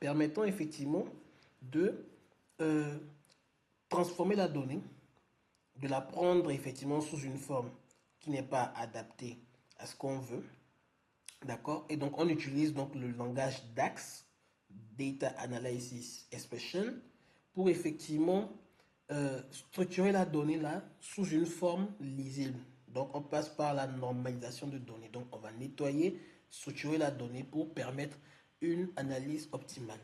permettant effectivement de transformer la donnée, de la prendre effectivement sous une forme qui n'est pas adaptée à ce qu'on veut. D'accord? Et donc, on utilise donc le langage DAX, Data Analysis Expression, pour effectivement structurer la donnée là sous une forme lisible. Donc, on passe par la normalisation de données. Donc, on va nettoyer, structurer la donnée pour permettre une analyse optimale.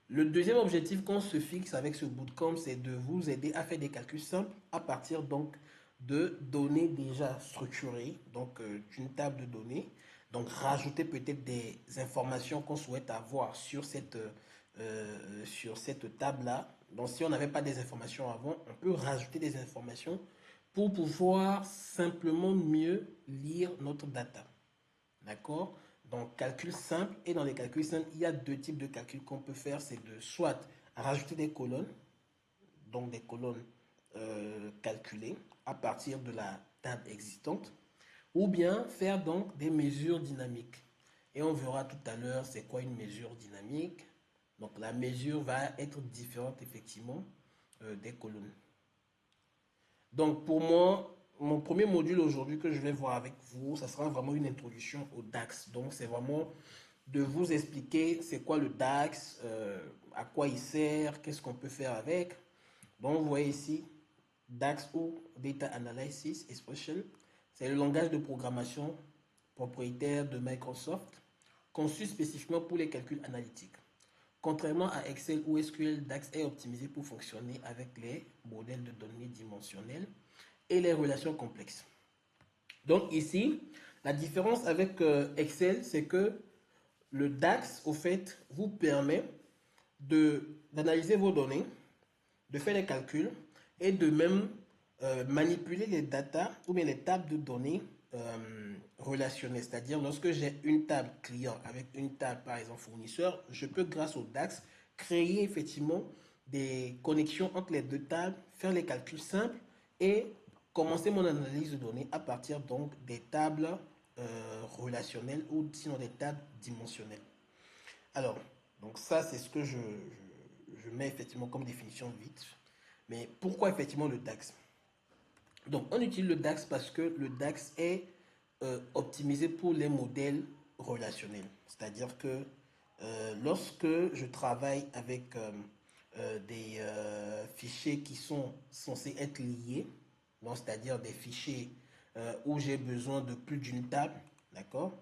Le deuxième objectif qu'on se fixe avec ce bootcamp, c'est de vous aider à faire des calculs simples à partir donc de données déjà structurées, donc d'une table de données. Donc rajouter peut-être des informations qu'on souhaite avoir sur cette table-là. Donc si on n'avait pas des informations avant, on peut rajouter des informations pour pouvoir simplement mieux lire notre data. D'accord? Donc, calcul simple. Et dans les calculs simples, il y a deux types de calculs qu'on peut faire. C'est de soit rajouter des colonnes, donc des colonnes calculées à partir de la table existante, ou bien faire donc des mesures dynamiques. Et on verra tout à l'heure c'est quoi une mesure dynamique. Donc, la mesure va être différente effectivement des colonnes. Donc, pour moi, mon premier module aujourd'hui que je vais voir avec vous, ça sera vraiment une introduction au DAX. Donc, c'est vraiment de vous expliquer c'est quoi le DAX, à quoi il sert, qu'est-ce qu'on peut faire avec. Donc, vous voyez ici, DAX ou Data Analysis Expression, c'est le langage de programmation propriétaire de Microsoft, conçu spécifiquement pour les calculs analytiques. Contrairement à Excel ou SQL, DAX est optimisé pour fonctionner avec les modèles de données dimensionnels et les relations complexes. Donc ici, la différence avec Excel, c'est que le DAX, au fait, vous permet d'analyser vos données, de faire les calculs et de même manipuler les data ou bien les tables de données relationnelles. C'est-à-dire, lorsque j'ai une table client avec une table, par exemple, fournisseur, je peux, grâce au DAX, créer effectivement des connexions entre les deux tables, faire les calculs simples et commencer mon analyse de données à partir donc des tables relationnelles ou sinon des tables dimensionnelles. Alors, donc ça, c'est ce que je mets effectivement comme définition vite. Mais pourquoi effectivement le DAX? Donc, on utilise le DAX parce que le DAX est optimisé pour les modèles relationnels. C'est-à-dire que lorsque je travaille avec des fichiers qui sont censés être liés, c'est-à-dire des fichiers où j'ai besoin de plus d'une table, d'accord?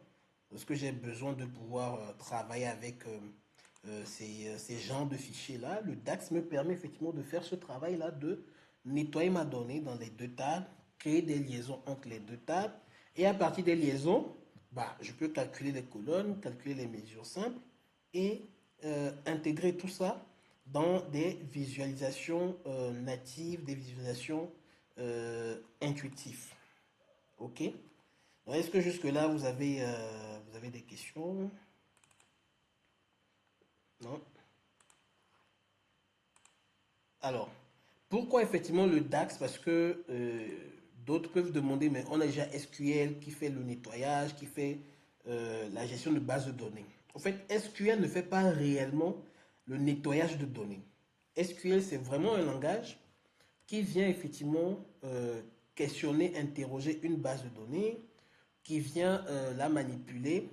Lorsque j'ai besoin de pouvoir travailler avec ces genres de fichiers-là, le DAX me permet effectivement de faire ce travail-là, de nettoyer ma donnée dans les deux tables, créer des liaisons entre les deux tables, et à partir des liaisons, je peux calculer les colonnes, calculer les mesures simples, et intégrer tout ça dans des visualisations natives, des visualisations intuitives. OK? Est-ce que jusque-là, vous avez des questions? Non? Alors, pourquoi effectivement le DAX? Parce que d'autres peuvent demander, mais on a déjà SQL qui fait le nettoyage, qui fait la gestion de base de données. En fait, SQL ne fait pas réellement le nettoyage de données. SQL, c'est vraiment un langage qui vient effectivement questionner, interroger une base de données, qui vient la manipuler,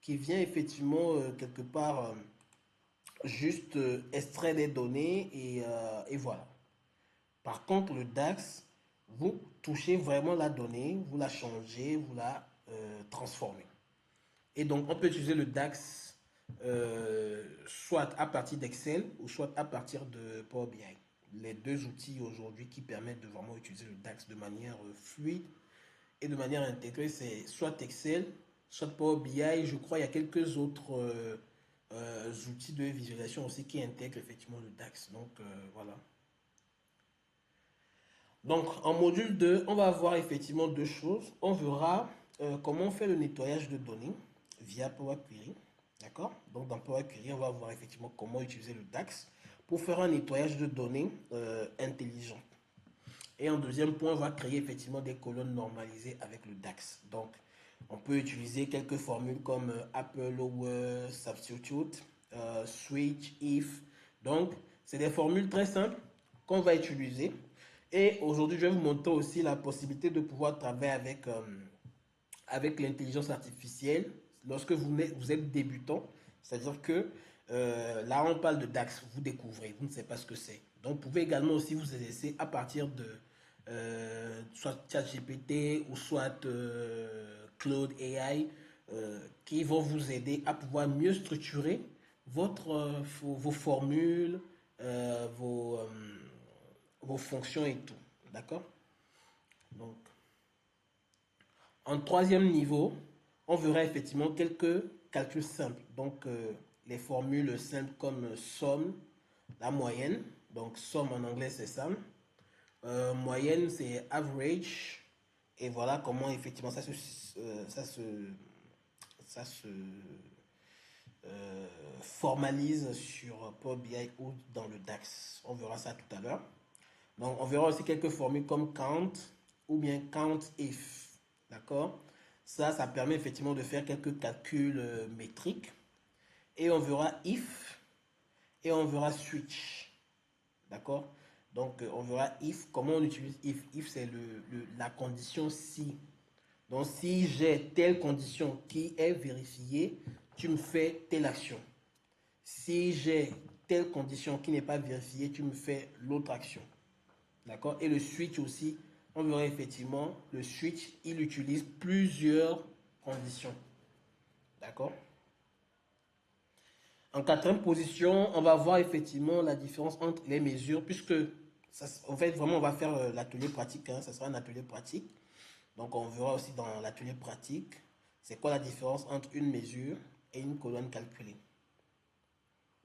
qui vient effectivement quelque part juste extraire des données et voilà. Par contre, le DAX, vous touchez vraiment la donnée, vous la changez, vous la transformez. Et donc, on peut utiliser le DAX soit à partir d'Excel ou soit à partir de Power BI. Les deux outils aujourd'hui qui permettent de vraiment utiliser le DAX de manière fluide et de manière intégrée, c'est soit Excel, soit Power BI. Je crois qu'il y a quelques autres outils de visualisation aussi qui intègrent effectivement le DAX. Donc, voilà. Donc, en module 2, on va voir effectivement deux choses. On verra comment on fait le nettoyage de données via Power Query. D'accord? Donc, dans Power Query, on va voir effectivement comment utiliser le DAX pour faire un nettoyage de données intelligent. Et en deuxième point, on va créer effectivement des colonnes normalisées avec le DAX. Donc, on peut utiliser quelques formules comme Apple Lower Substitute switch, if. Donc, c'est des formules très simples qu'on va utiliser. Et aujourd'hui, je vais vous montrer aussi la possibilité de pouvoir travailler avec l'intelligence artificielle lorsque vous êtes débutant. C'est-à-dire que là, on parle de DAX, vous découvrez, vous ne savez pas ce que c'est. Donc, vous pouvez également aussi vous exercer à partir de soit ChatGPT ou soit Claude AI qui vont vous aider à pouvoir mieux structurer vos formules, euh, vos, euh, vos fonctions et tout. D'accord? Donc, en troisième niveau, on verra effectivement quelques calculs simples. Donc, les formules simples comme somme, la moyenne. Donc, somme en anglais, c'est ça. Moyenne, c'est average. Et voilà comment effectivement ça se formalise sur Power BI ou dans le DAX. On verra ça tout à l'heure. Donc, on verra aussi quelques formules comme count ou bien count if. D'accord? Ça permet effectivement de faire quelques calculs métriques. Et on verra if et on verra switch. D'accord? Donc, on verra if, comment on utilise if. If, c'est la condition si. Donc, si j'ai telle condition qui est vérifiée, tu me fais telle action. Si j'ai telle condition qui n'est pas vérifiée, tu me fais l'autre action. D'accord? Et le switch aussi, on verra effectivement, le switch, il utilise plusieurs conditions. D'accord? En quatrième position, on va voir effectivement la différence entre les mesures, puisque, en fait, vraiment, on va faire l'atelier pratique, hein, ça sera un atelier pratique. Donc, on verra aussi dans l'atelier pratique, c'est quoi la différence entre une mesure et une colonne calculée.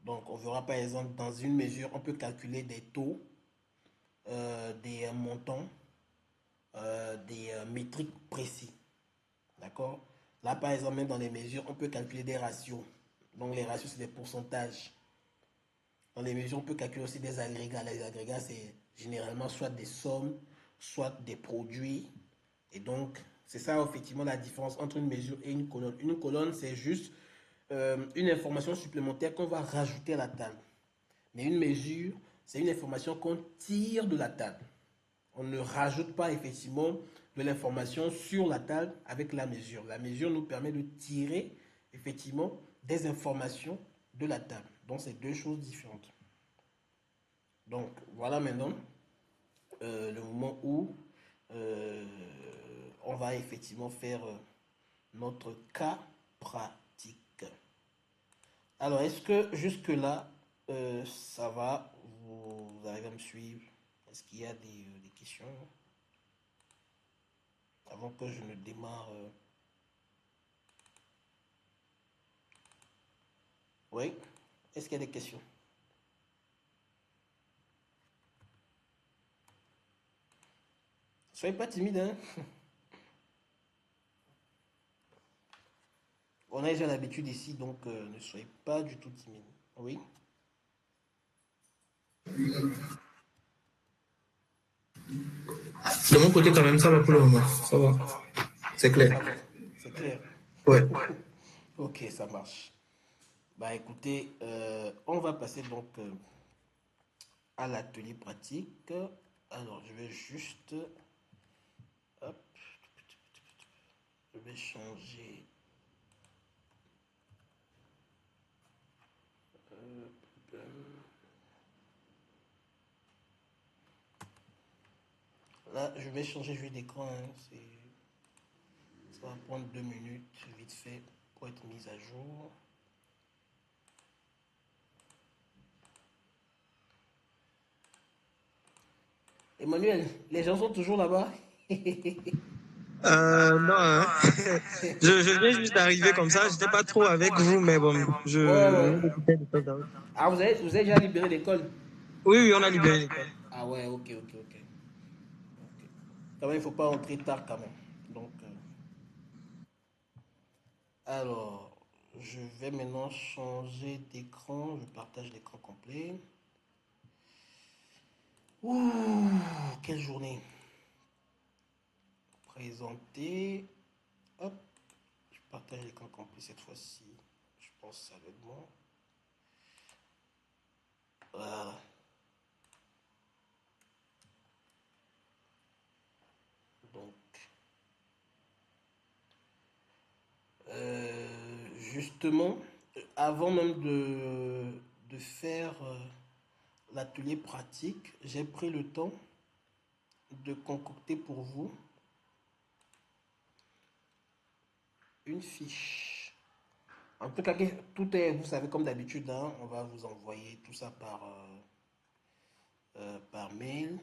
Donc, on verra par exemple, dans une mesure, on peut calculer des taux, des montants, des métriques précis. D'accord? Là, par exemple, même dans les mesures, on peut calculer des ratios. Donc, les ratios, c'est des pourcentages. Dans les mesures, on peut calculer aussi des agrégats. Les agrégats, c'est généralement soit des sommes, soit des produits. Et donc, c'est ça, effectivement, la différence entre une mesure et une colonne. Une colonne, c'est juste une information supplémentaire qu'on va rajouter à la table. Mais une mesure, c'est une information qu'on tire de la table. On ne rajoute pas effectivement de l'information sur la table avec la mesure. La mesure nous permet de tirer effectivement des informations de la table. Donc, c'est deux choses différentes. Donc, voilà maintenant le moment où euh, on va effectivement faire notre cas pratique. Alors, est-ce que jusque-là, ça va? Vous arrivez à me suivre? Est-ce qu'il y a des questions avant que je ne démarre? Oui? Est-ce qu'il y a des questions? Soyez pas timide, hein? On a déjà l'habitude ici, donc ne soyez pas du tout timide. Oui? De mon côté, quand même, ça va pour le moment. Ça va. C'est Ça clair. va. C'est clair. Ouais. Ok, ça marche. Bah écoutez, on va passer donc à l'atelier pratique. Alors, je vais juste... Hop, je vais changer... Là, je vais changer juste d'écran. Hein, ça va prendre 2 minutes, vite fait, pour être mise à jour. Emmanuel, les gens sont toujours là-bas. Non, hein. Je viens juste d'arriver comme ça. Je n'étais pas trop avec vous, mais bon, Ouais, je ouais. viens d'écouter de temps en temps. Ah, vous avez déjà libéré l'école? Oui, oui, on a libéré l'école. Ah ouais, ok, ok, ok. Quand même, il ne faut pas entrer tard quand même. Donc, alors, je vais maintenant changer d'écran. Je partage l'écran complet. Ouh, quelle journée. Présenter. Hop, je partage l'écran complet cette fois-ci. Je pense que ça va être bon. justement, avant même de faire l'atelier pratique, j'ai pris le temps de concocter pour vous une fiche. En tout cas, tout est, vous savez, comme d'habitude, hein, on va vous envoyer tout ça par mail.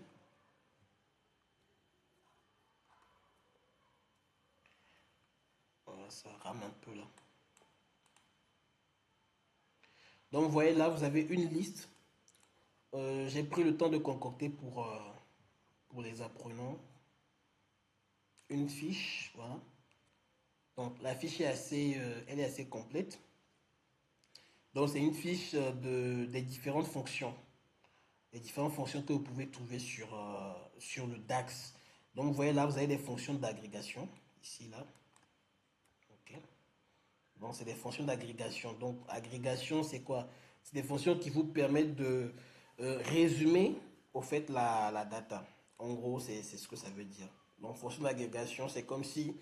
Voilà, ça rame un peu là. Donc, vous voyez là, vous avez une liste. J'ai pris le temps de concocter pour les apprenants une fiche. Voilà. Donc, la fiche est elle est assez complète. Donc, c'est une fiche des différentes fonctions. Les différentes fonctions que vous pouvez trouver sur le DAX. Donc, vous voyez là, vous avez des fonctions d'agrégation. Ici, là. OK. Donc, c'est des fonctions d'agrégation. Donc, agrégation, c'est quoi? C'est des fonctions qui vous permettent de résumer, au fait, la data. En gros, c'est ce que ça veut dire. Donc, fonction d'agrégation, c'est comme si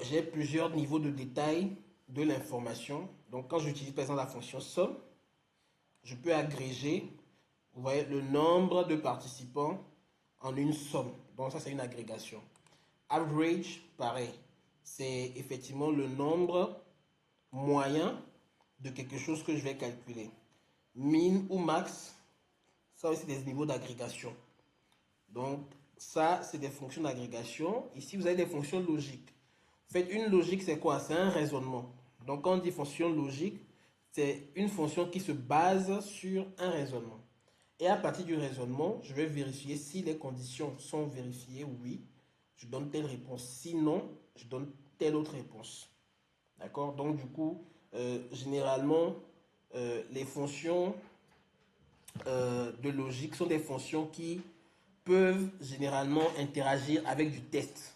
j'ai plusieurs niveaux de détail de l'information. Donc, quand j'utilise par exemple la fonction somme, je peux agréger, vous voyez, le nombre de participants en une somme. Donc, ça, c'est une agrégation. Average, pareil. C'est effectivement le nombre moyen de quelque chose que je vais calculer. Min ou max, ça aussi, c'est des niveaux d'agrégation. Donc, ça, c'est des fonctions d'agrégation. Ici, vous avez des fonctions logiques. En fait, une logique, c'est quoi? C'est un raisonnement. Donc, quand on dit fonction logique, c'est une fonction qui se base sur un raisonnement. Et à partir du raisonnement, je vais vérifier si les conditions sont vérifiées, oui, je donne telle réponse. Sinon, je donne telle autre réponse. D'accord? Donc, du coup, généralement, les fonctions de logique sont des fonctions qui peuvent généralement interagir avec du test.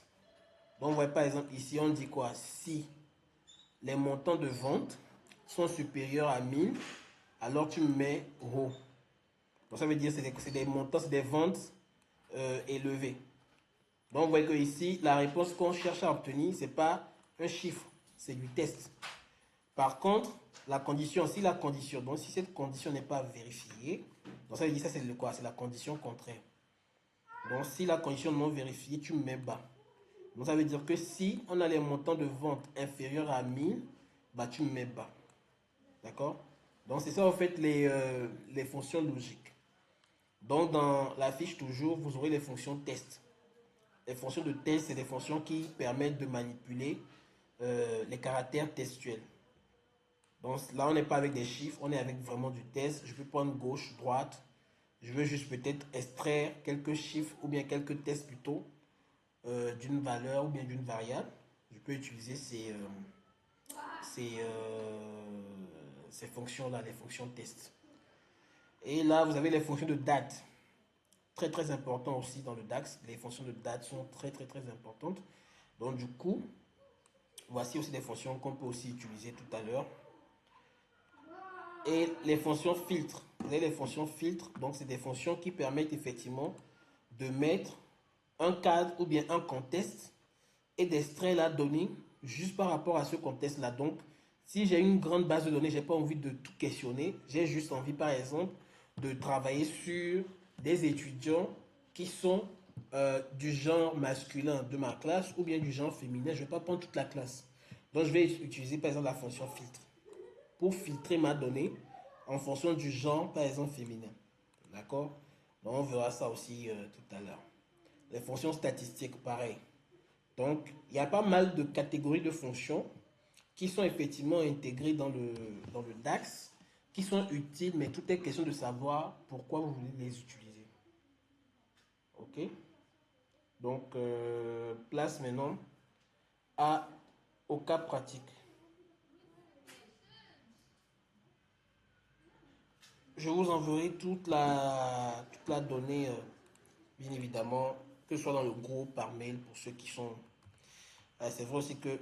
Donc, vous voyez par exemple ici, on dit quoi? Si les montants de vente sont supérieurs à 1000, alors tu mets rho. Donc, ça veut dire que c'est des montants, c'est des ventes élevées. Donc, vous voyez que ici, la réponse qu'on cherche à obtenir, ce n'est pas un chiffre, c'est du test. Par contre, la condition, si la condition, donc si cette condition n'est pas vérifiée, donc ça veut dire ça c'est le quoi? C'est la condition contraire. Donc si la condition non vérifiée, tu mets bas. Donc ça veut dire que si on a les montants de vente inférieurs à 1000, bah tu mets bas. D'accord? Donc c'est ça en fait les fonctions logiques. Donc dans la fiche toujours, vous aurez les fonctions test. Les fonctions de test, c'est des fonctions qui permettent de manipuler les caractères textuels. Donc là, on n'est pas avec des chiffres, on est avec vraiment du test. Je peux prendre gauche, droite. Je veux juste peut-être extraire quelques chiffres ou bien quelques tests plutôt d'une valeur ou bien d'une variable. Je peux utiliser ces fonctions-là, les fonctions test. Et là, vous avez les fonctions de date. Très très important aussi dans le DAX. Les fonctions de date sont très très très importantes. Donc du coup, voici aussi des fonctions qu'on peut aussi utiliser tout à l'heure. Et les fonctions filtres. Vous avez les fonctions filtres, donc c'est des fonctions qui permettent effectivement de mettre un cadre ou bien un contexte et d'extraire la donnée juste par rapport à ce contexte-là. Donc, si j'ai une grande base de données, je n'ai pas envie de tout questionner, j'ai juste envie, par exemple, de travailler sur des étudiants qui sont du genre masculin de ma classe ou bien du genre féminin. Je ne vais pas prendre toute la classe. Donc, je vais utiliser, par exemple, la fonction filtre pour filtrer ma donnée en fonction du genre, par exemple, féminin. D'accord? Donc, on verra ça aussi tout à l'heure. Les fonctions statistiques, pareil. Donc, il y a pas mal de catégories de fonctions qui sont effectivement intégrées dans le DAX, qui sont utiles, mais tout est question de savoir pourquoi vous voulez les utiliser. OK? Donc, place maintenant au cas pratique. Je vous enverrai toute la donnée, bien évidemment, que ce soit dans le groupe, par mail, pour ceux qui sont... c'est vrai aussi que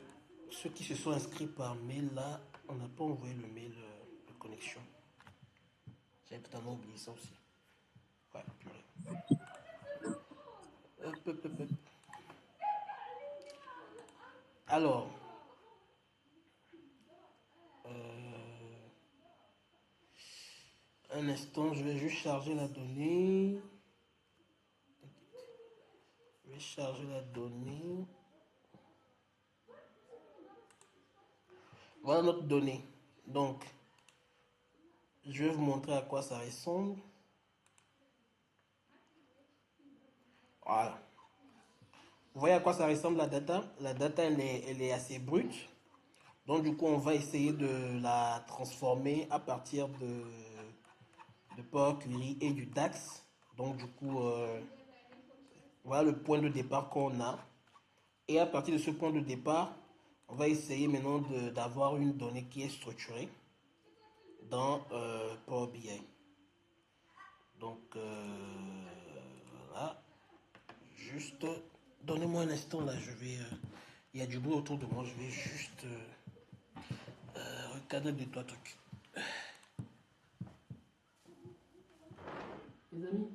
ceux qui se sont inscrits par mail, là, on n'a pas envoyé le mail de connexion. J'avais totalement oublié ça aussi. Ouais, purée. Hop, hop, hop, hop. Alors, Un instant, je vais juste charger la donnée. Je vais charger la donnée. Voilà notre donnée. Donc, je vais vous montrer à quoi ça ressemble. Voilà. Vous voyez à quoi ça ressemble la data? La data, elle est assez brute. Donc, du coup, on va essayer de la transformer à partir de Power Query et du DAX. Donc, du coup, voilà le point de départ qu'on a. Et à partir de ce point de départ, on va essayer maintenant d'avoir une donnée qui est structurée dans Power BI. Donc, voilà. Juste, donnez-moi un instant là, je vais... il y a du bruit autour de moi, je vais juste recadrer deux, trois trucs. Les amis,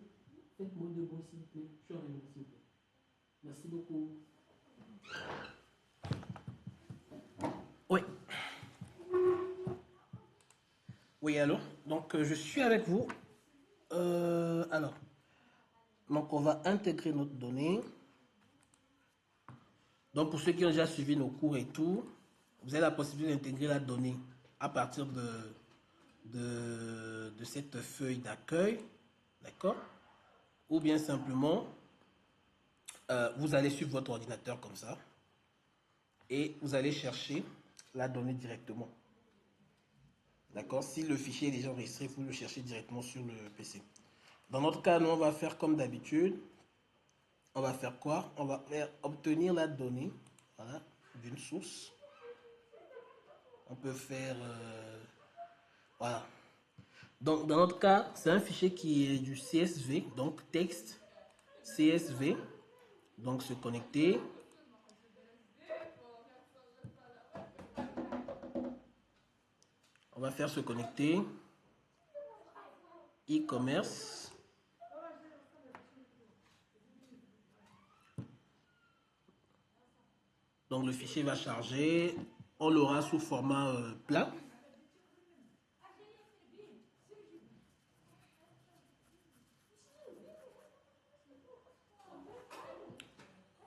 faites moins de bruit s'il vous plaît. Je suis en réunion s'il vous plaît. Merci beaucoup. Oui. Oui, allô. Donc, je suis avec vous. Alors, donc on va intégrer notre donnée. Donc, pour ceux qui ont déjà suivi nos cours et tout, vous avez la possibilité d'intégrer la donnée à partir de cette feuille d'accueil. D'accord? Ou bien simplement, vous allez sur votre ordinateur comme ça et vous allez chercher la donnée directement. D'accord? Si le fichier est déjà enregistré, vous le cherchez directement sur le PC. Dans notre cas, nous, on va faire comme d'habitude. On va faire quoi? On va obtenir la donnée, voilà, d'une source. On peut faire... voilà. Donc, dans notre cas, c'est un fichier qui est du CSV, donc texte CSV. Donc, se connecter. On va faire se connecter. E-commerce. Donc, le fichier va charger. On l'aura sous format plat.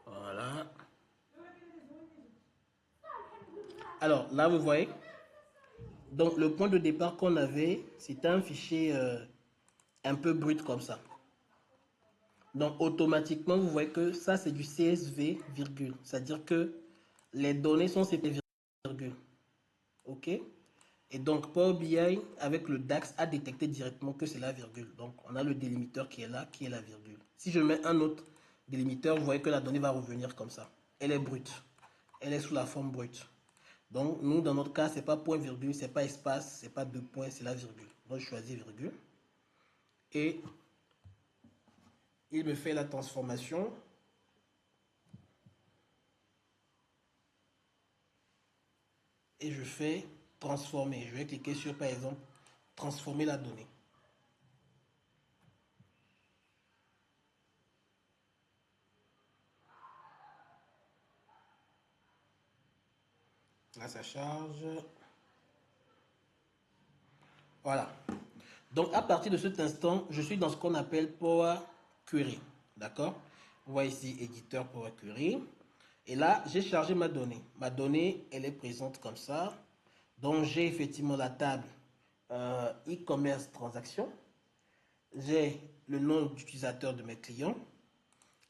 Voilà. Alors, là, vous voyez. Donc, le point de départ qu'on avait, c'était un fichier un peu brut comme ça. Donc, automatiquement, vous voyez que ça, c'est du CSV, virgule. C'est-à-dire que les données sont ces virgules. OK? Et donc, Power BI, avec le DAX, a détecté directement que c'est la virgule. Donc, on a le délimiteur qui est là, qui est la virgule. Si je mets un autre délimiteur, vous voyez que la donnée va revenir comme ça. Elle est brute. Elle est sous la forme brute. Donc, nous, dans notre cas, c'est pas point virgule, c'est pas espace, c'est pas deux points, c'est la virgule. Donc, je choisis virgule. Et il me fait la transformation. Et je fais transformer. Je vais cliquer sur, par exemple, transformer la donnée. Là, ça charge. Voilà. Donc, à partir de cet instant, je suis dans ce qu'on appelle Power Query. D'accord? Vous voyez ici, éditeur Power Query. Et là, j'ai chargé ma donnée. Ma donnée, elle est présente comme ça. Donc, j'ai effectivement la table e-commerce transaction. J'ai le nom d'utilisateur de mes clients.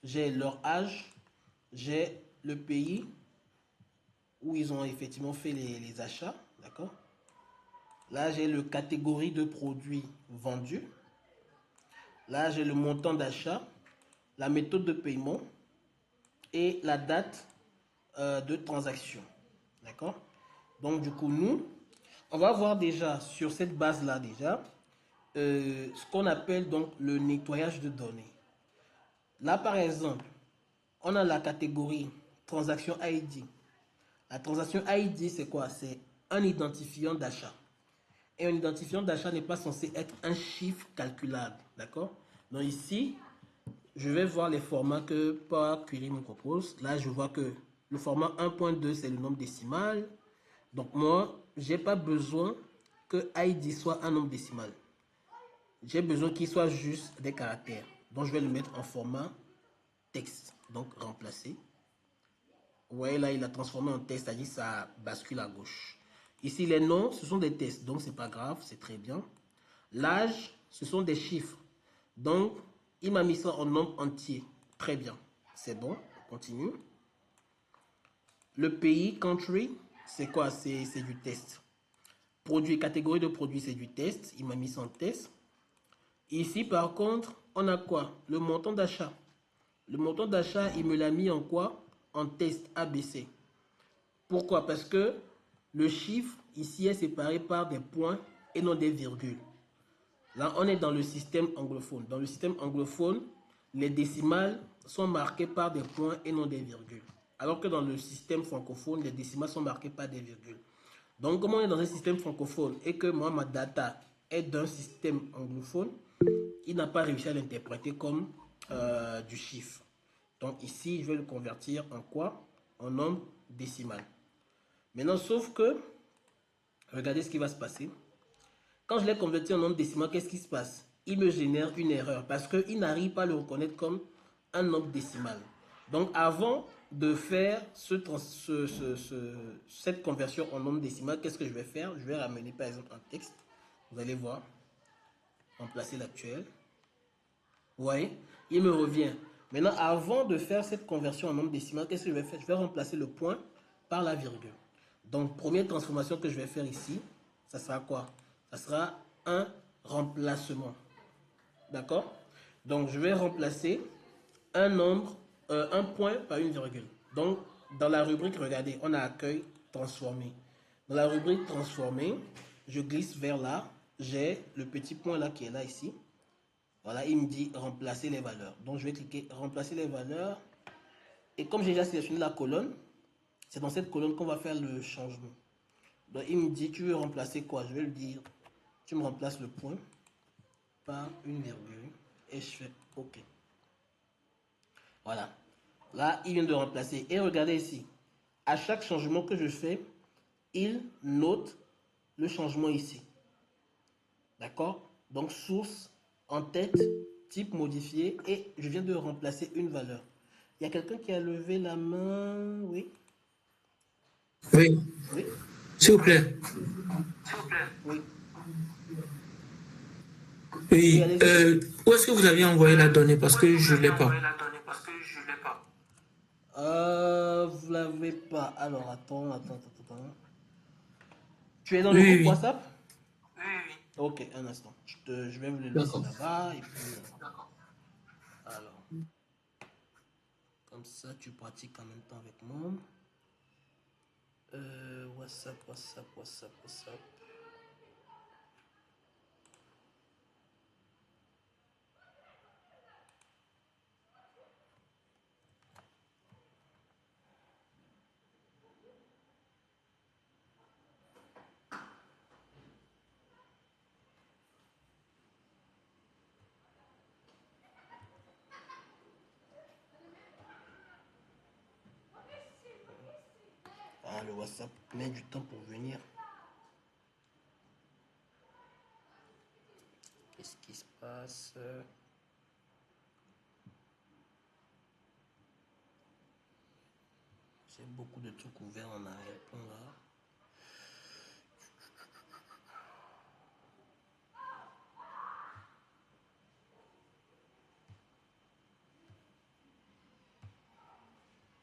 J'ai leur âge. J'ai le pays où ils ont effectivement fait les achats. D'accord? Là, j'ai le catégorie de produits vendus. Là, j'ai le montant d'achat, la méthode de paiement et la date de transaction. D'accord? Donc, du coup, nous, on va voir déjà sur cette base-là déjà ce qu'on appelle donc le nettoyage de données. Là, par exemple, on a la catégorie transaction ID. La transaction ID, c'est quoi? C'est un identifiant d'achat. Et un identifiant d'achat n'est pas censé être un chiffre calculable. D'accord? Donc ici, je vais voir les formats que Power Query me propose. Là, je vois que le format 1.2, c'est le nombre décimal. Donc moi, je n'ai pas besoin que ID soit un nombre décimal. j'ai besoin qu'il soit juste des caractères. Donc, je vais le mettre en format texte. Donc, remplacer. Vous voyez là, il a transformé en texte, c'est-à-dire ça bascule à gauche. Ici, les noms, ce sont des tests, donc c'est pas grave, c'est très bien. L'âge, ce sont des chiffres. Donc, il m'a mis ça en nombre entier. Très bien. C'est bon, on continue. Le pays, country, c'est quoi? C'est du test. Produit, catégorie de produit, c'est du test. Il m'a mis ça en test. Ici, par contre, on a quoi? Le montant d'achat. Le montant d'achat, il me l'a mis en quoi? En test ABC. Pourquoi? Parce que le chiffre ici est séparé par des points et non des virgules. Là, on est dans le système anglophone. Dans le système anglophone, les décimales sont marquées par des points et non des virgules. Alors que dans le système francophone, les décimales sont marquées par des virgules. Donc, comme on est dans un système francophone et que moi, ma data est d'un système anglophone, il n'a pas réussi à l'interpréter comme du chiffre. Donc ici, je vais le convertir en quoi? En nombre décimal. Maintenant, sauf que, regardez ce qui va se passer. Quand je l'ai converti en nombre décimal, qu'est-ce qui se passe? Il me génère une erreur parce qu'il n'arrive pas à le reconnaître comme un nombre décimal. Donc avant de faire cette conversion en nombre décimal, qu'est-ce que je vais faire? Je vais ramener par exemple un texte. Vous allez voir. Remplacer l'actuel. Vous voyez? Il me revient. Maintenant, avant de faire cette conversion en nombre décimal, qu'est-ce que je vais faire? Je vais remplacer le point par la virgule. Donc, première transformation que je vais faire ici, ça sera quoi? Ça sera un remplacement. D'accord? Donc, je vais remplacer un nombre, un point par une virgule. Donc, dans la rubrique, regardez, on a accueil transformé. Dans la rubrique transformé, je glisse vers là. J'ai le petit point là qui est là ici. Voilà, il me dit remplacer les valeurs. Donc, je vais cliquer remplacer les valeurs. Et comme j'ai déjà sélectionné la colonne, c'est dans cette colonne qu'on va faire le changement. Donc, il me dit, tu veux remplacer quoi? Je vais lui dire, tu me remplaces le point par une virgule. Et je fais OK. Voilà. Là, il vient de remplacer. Et regardez ici. À chaque changement que je fais, il note le changement ici. D'accord? Donc, source, en tête, type modifié. Et je viens de remplacer une valeur. Il y a quelqu'un qui a levé la main. Oui. Oui, Oui. s'il vous plaît. Oui. Oui, Oui, allez-y. où est-ce que vous aviez envoyé la donnée? Parce que je ne l'ai pas. Vous l'avez pas. Alors, attends. Tu es dans le Oui, groupe oui, WhatsApp? Ok, un instant. Je vais vous le laisser d'accord. là-bas. Et puis, alors, comme ça, tu pratiques en même temps avec moi. WhatsApp. Ah, le WhatsApp met du temps pour venir. Qu'est-ce qui se passe? J'ai beaucoup de trucs ouverts en arrière-plan là.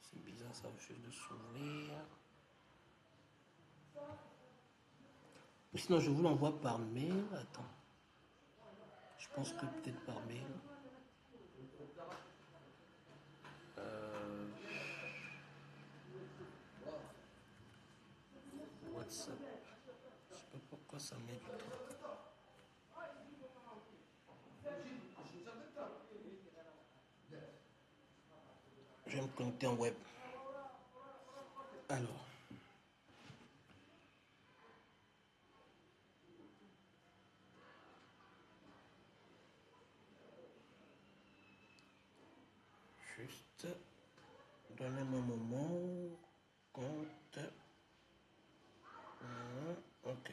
C'est bizarre, ça refuse de s'ouvrir. Ou sinon, je vous l'envoie par mail. Attends. Je pense que peut-être par mail. WhatsApp. Je sais pas pourquoi ça met du temps. Je vais me connecter en web. Alors. Juste. Donnez-moi un moment. Compte. Ok.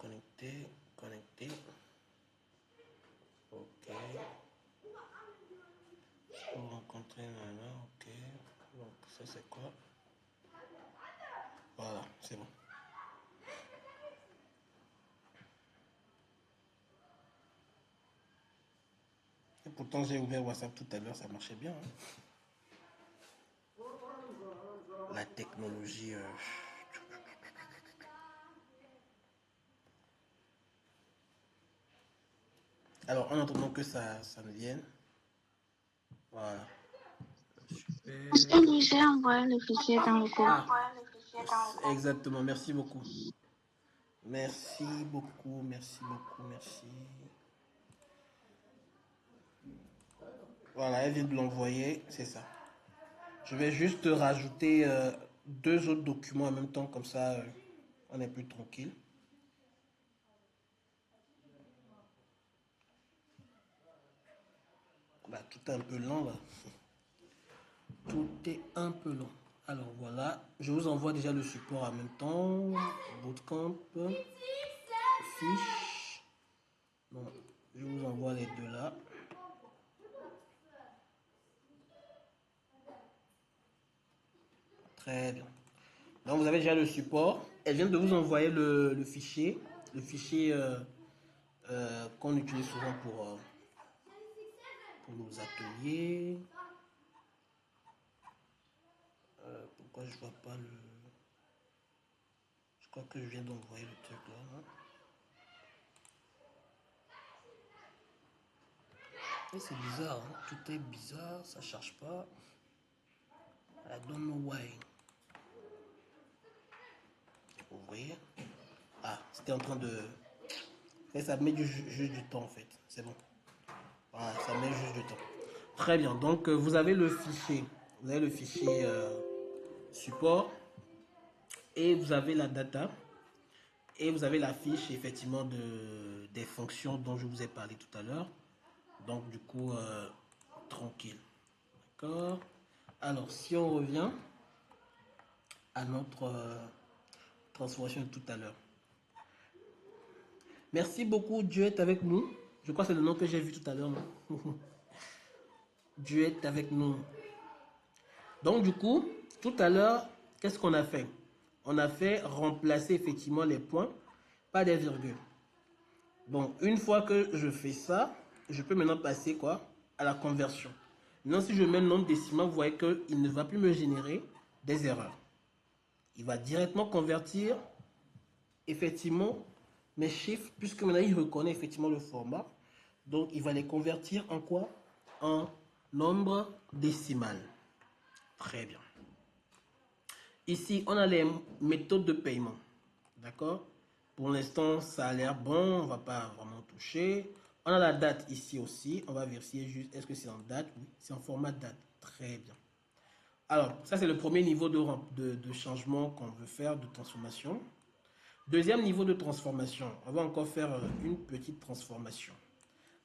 connecter, connecter. Ok. Pour rencontrer Nana, ok. Donc ça c'est quoi? Voilà, c'est bon. Et pourtant j'ai ouvert WhatsApp tout à l'heure, ça marchait bien. Hein. La technologie. Alors en attendant que ça ne vienne. Voilà. Super. J'ai envoyé le fichier dans le groupe. Exactement, merci beaucoup. Merci beaucoup, merci beaucoup, merci. Voilà, elle vient de l'envoyer, c'est ça. Je vais juste rajouter deux autres documents en même temps, comme ça on est plus tranquille. Bah, tout est un peu lent là. Tout est un peu lent. Alors voilà, je vous envoie déjà le support en même temps. Bootcamp, fiche. Bon, je vous envoie les deux là. Très bien. Donc vous avez déjà le support. Elle vient de vous envoyer le fichier qu'on utilise souvent pour nos ateliers. Pourquoi je vois pas le... Je crois que je viens d'envoyer le truc là. Hein? Et c'est bizarre, hein? Tout est bizarre, ça charge pas. I don't know why. Ouvrir. Ah, c'était en train de... Et ça met juste du temps en fait. C'est bon. Voilà, ça met juste du temps. Très bien. Donc vous avez le fichier. Vous avez le fichier support. Et vous avez la data. Et vous avez la fiche effectivement des fonctions dont je vous ai parlé tout à l'heure. Donc du coup, tranquille. D'accord. Alors si on revient à notre transformation de tout à l'heure. Merci beaucoup, Dieu est avec nous. Je crois que c'est le nom que j'ai vu tout à l'heure. Dieu est avec nous. Donc du coup, tout à l'heure, qu'est-ce qu'on a fait? On a fait remplacer effectivement les points par des virgules. Bon, une fois que je fais ça, je peux maintenant passer quoi? À la conversion. Maintenant, si je mets le nombre décimal, vous voyez qu'il ne va plus me générer des erreurs. Il va directement convertir effectivement mes chiffres, puisque maintenant il reconnaît effectivement le format. Donc, il va les convertir en quoi? En nombre décimal. Très bien. Ici, on a les méthodes de paiement. D'accord? Pour l'instant, ça a l'air bon. On ne va pas vraiment toucher. On a la date ici aussi. On va vérifier juste. Est-ce que c'est en date? Oui, c'est en format date. Très bien. Alors, ça, c'est le premier niveau de changement qu'on veut faire, de transformation. Deuxième niveau de transformation. On va encore faire une petite transformation.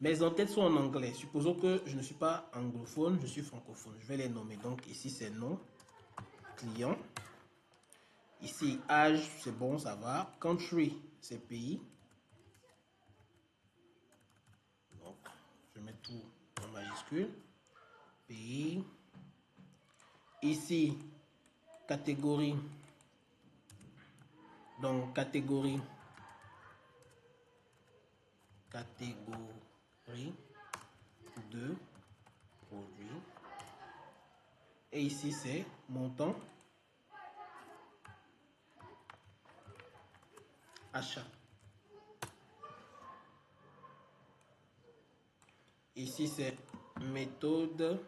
Mes en-têtes sont en anglais. Supposons que je ne suis pas anglophone, je suis francophone. Je vais les nommer. Donc, ici, c'est nom, client. Ici, âge, c'est bon, ça va. Country, c'est pays. Donc, je mets tout en majuscule. Pays. Ici, catégorie. Donc, catégorie. Catégorie de produits. Et ici, c'est montant. Achat. Ici, c'est méthode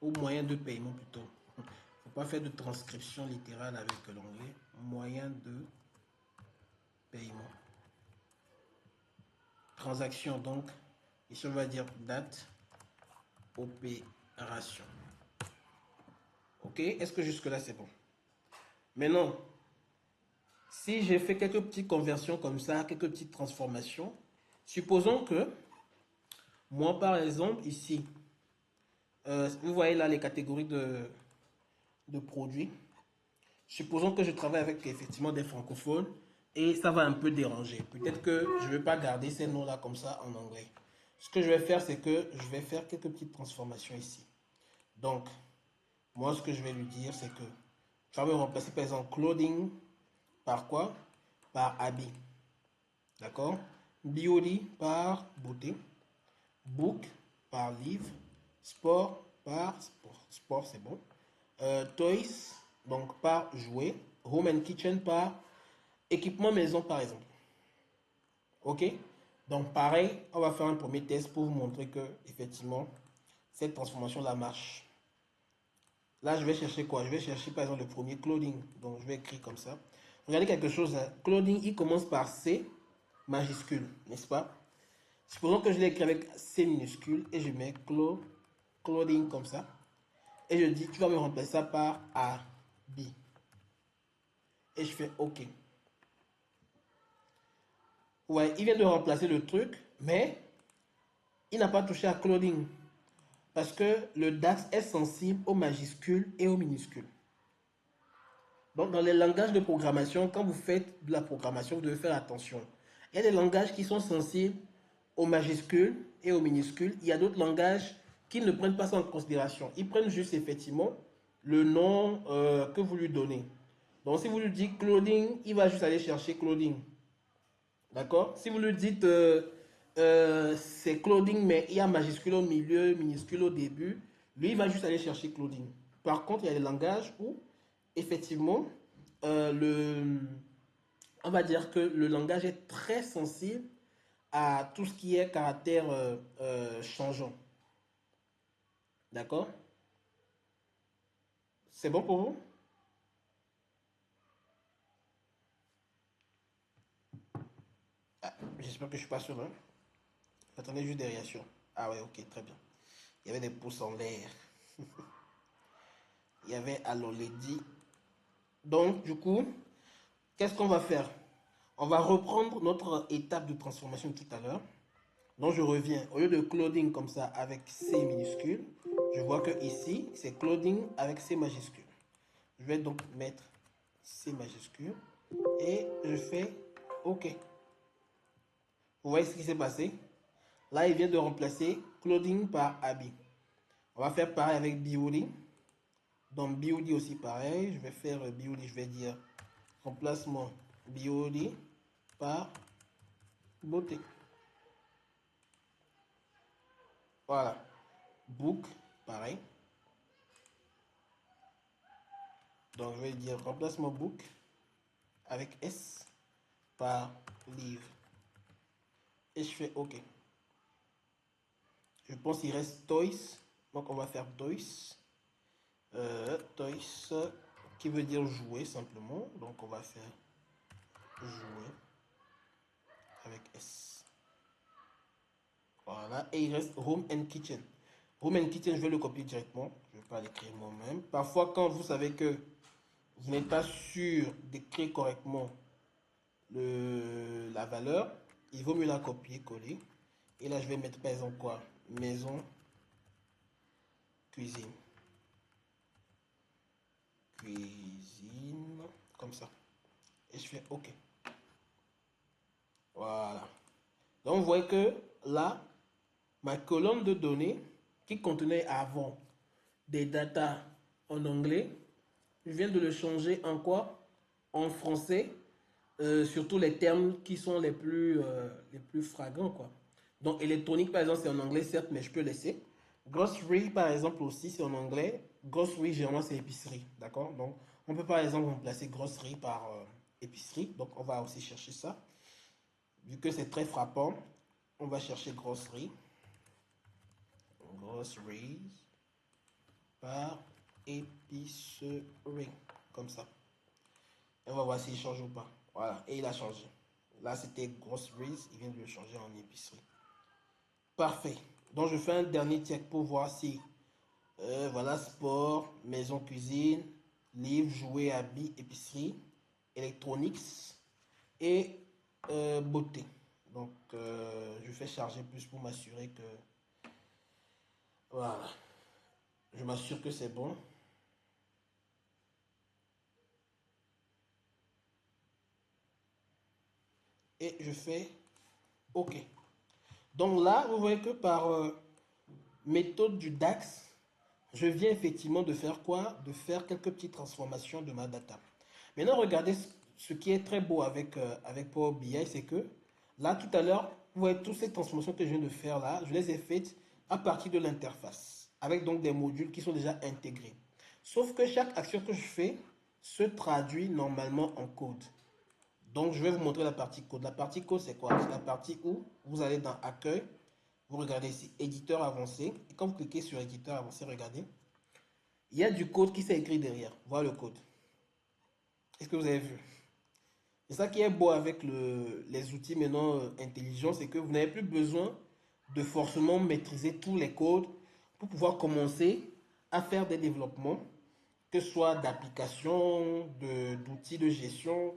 ou moyen de paiement plutôt. Il ne faut pas faire de transcription littérale avec l'anglais. Moyen de paiement. Transaction, donc, ici, on va dire date, opération. Ok, est-ce que jusque-là, c'est bon? Maintenant, si j'ai fait quelques petites conversions comme ça, quelques petites transformations, supposons que moi, par exemple, ici, vous voyez là les catégories de produits. Supposons que je travaille avec effectivement des francophones. et ça va un peu déranger. Peut-être que je ne vais pas garder ces noms-là comme ça en anglais. Ce que je vais faire, c'est que je vais faire quelques petites transformations ici. Donc, moi, ce que je vais lui dire, c'est que je vais remplacer par exemple clothing par quoi? Par habit. D'accord? Beauty par beauté. Book par livre. Sport par sport. Sport, c'est bon. Toys, donc par jouet. Home and kitchen par équipement maison, par exemple. Ok? Donc, pareil, on va faire un premier test pour vous montrer que, effectivement, cette transformation-là marche. Là, je vais chercher quoi? Je vais chercher, par exemple, le premier clothing. Donc, je vais écrire comme ça. Regardez quelque chose. Hein. Clothing, il commence par C majuscule, n'est-ce pas? Supposons que je l'ai écrit avec C minuscule et je mets clothing comme ça. Et je dis, tu vas me remplacer ça par A, B. Et je fais OK. Ouais, il vient de remplacer le truc, mais il n'a pas touché à clothing. Parce que le DAX est sensible aux majuscules et aux minuscules. Donc, dans les langages de programmation, quand vous faites de la programmation, vous devez faire attention. Il y a des langages qui sont sensibles aux majuscules et aux minuscules. Il y a d'autres langages qui ne prennent pas ça en considération. Ils prennent juste effectivement le nom que vous lui donnez. Donc, si vous lui dites clothing, il va juste aller chercher clothing. D'accord? Si vous lui dites c'est clothing, mais il y a majuscule au milieu, minuscule au début, lui, il va juste aller chercher clothing. Par contre, il y a des langages où, effectivement, on va dire que le langage est très sensible à tout ce qui est caractère changeant. D'accord? C'est bon pour vous? Ah, j'espère que je ne suis pas sûr. Hein? Attendez juste des réactions. Ah ouais, ok, très bien. Il y avait des pouces en l'air. Il y avait Allo Lady. Donc, du coup, qu'est-ce qu'on va faire? On va reprendre notre étape de transformation tout à l'heure. Donc, je reviens. Au lieu de clothing comme ça avec C minuscule, je vois que ici, c'est clothing avec C majuscule. Je vais donc mettre C majuscule et je fais OK. Vous voyez ce qui s'est passé? Là, il vient de remplacer clothing par habit. On va faire pareil avec BOD. Donc BOD aussi pareil. Je vais faire BOD, je vais dire remplacement BOD par beauté. Voilà. Book, pareil. Donc je vais dire remplacement book avec S par livre. Et je fais OK. Je pense qu'il reste toys. Donc on va faire toys. Toys qui veut dire jouer simplement. Donc on va faire jouer avec S. Voilà. Et il reste home and kitchen. Home and kitchen, je vais le copier directement. Je ne vais pas l'écrire moi-même. Parfois, quand vous savez que vous n'êtes pas sûr d'écrire correctement la valeur, il vaut mieux la copier, coller. Et là, je vais mettre par exemple quoi? Maison, cuisine. Cuisine, comme ça. Et je fais OK. Voilà. Donc, vous voyez que là, ma colonne de données qui contenait avant des datas en anglais, je viens de le changer en quoi? En français, surtout les termes qui sont les plus flagrants, quoi. Donc, électronique, par exemple, c'est en anglais, certes, mais je peux laisser. Grocery, par exemple, aussi, c'est en anglais. Grocery, généralement, c'est épicerie, d'accord? Donc, on peut, par exemple, remplacer grocery par épicerie. Donc, on va aussi chercher ça. Vu que c'est très frappant, on va chercher grocery. Groceries par épicerie. Comme ça. Et on va voir s'il change ou pas. Voilà. Et il a changé. Là, c'était groceries. Il vient de le changer en épicerie. Parfait. Donc, je fais un dernier check pour voir si... voilà, sport, maison, cuisine, livres, jouets, habits, épicerie, électroniques et beauté. Donc, je fais charger plus pour m'assurer que... Voilà. Je m'assure que c'est bon. et je fais OK. Donc là, vous voyez que par méthode du DAX, je viens effectivement de faire quoi? De faire quelques petites transformations de ma data. Maintenant, regardez ce qui est très beau avec Power BI, c'est que là, tout à l'heure, vous voyez toutes ces transformations que je viens de faire là, je les ai faites à partir de l'interface, avec donc des modules qui sont déjà intégrés. Sauf que chaque action que je fais se traduit normalement en code. Donc, je vais vous montrer la partie code. La partie code, c'est quoi? C'est la partie où vous allez dans Accueil, vous regardez ici, Éditeur avancé. Et quand vous cliquez sur Éditeur avancé, regardez, il y a du code qui s'est écrit derrière. Voilà le code. Est-ce que vous avez vu? C'est ça qui est beau avec les outils maintenant intelligents, c'est que vous n'avez plus besoin de forcément maîtriser tous les codes pour pouvoir commencer à faire des développements, que ce soit d'applications, d'outils de gestion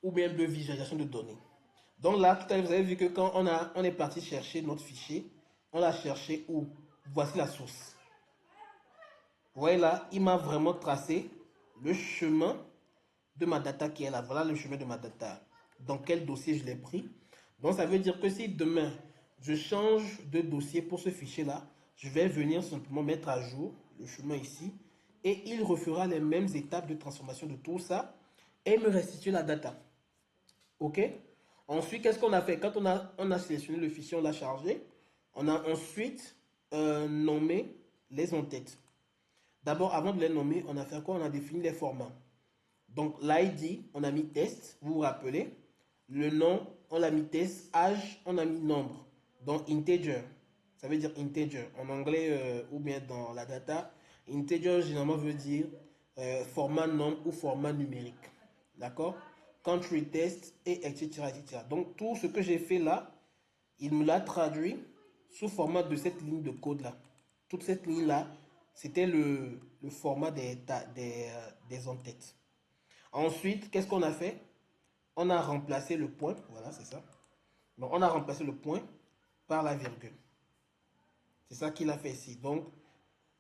ou bien de visualisation de données. Donc là, tout à l'heure, vous avez vu que quand on est parti chercher notre fichier, on l'a cherché où? Voici la source. Vous voyez là, il m'a vraiment tracé le chemin de ma data qui est là. Voilà le chemin de ma data. Dans quel dossier je l'ai pris. Donc ça veut dire que si demain, je change de dossier pour ce fichier-là, je vais venir simplement mettre à jour le chemin ici et il refera les mêmes étapes de transformation de tout ça et me restituer la data. OK? Ensuite, qu'est-ce qu'on a fait? Quand on a sélectionné le fichier, on l'a chargé, on a ensuite nommé les en-têtes. D'abord, avant de les nommer, on a fait quoi? On a défini les formats. Donc, l'ID, on a mis test, vous vous rappelez. Le nom, on l'a mis test. Âge, on a mis nombre. Donc, integer, ça veut dire integer. En anglais ou bien dans la data, integer, généralement, veut dire format nombre ou format numérique. D'accord? Country test, et etc., etc. Donc, tout ce que j'ai fait là, il me l'a traduit sous format de cette ligne de code-là. Toute cette ligne-là, c'était le format des en-têtes. Ensuite, qu'est-ce qu'on a fait? On a remplacé le point, voilà, c'est ça. Donc, on a remplacé le point par la virgule. C'est ça qu'il a fait ici. Donc,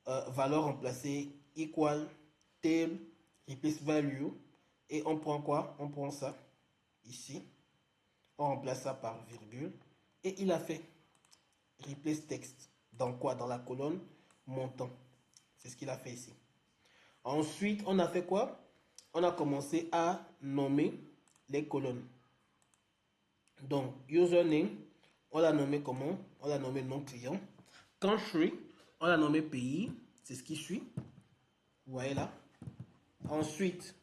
valeur remplacée, equal, table, replace value. Et on prend quoi? On prend ça, ici. On remplace ça par virgule. Et il a fait replace text. Dans quoi? Dans la colonne montant. C'est ce qu'il a fait ici. Ensuite, on a fait quoi? On a commencé à nommer les colonnes. Donc, username, on l'a nommé comment? On l'a nommé nom client. Country, on l'a nommé pays. C'est ce qui suit. Vous voyez là. Ensuite,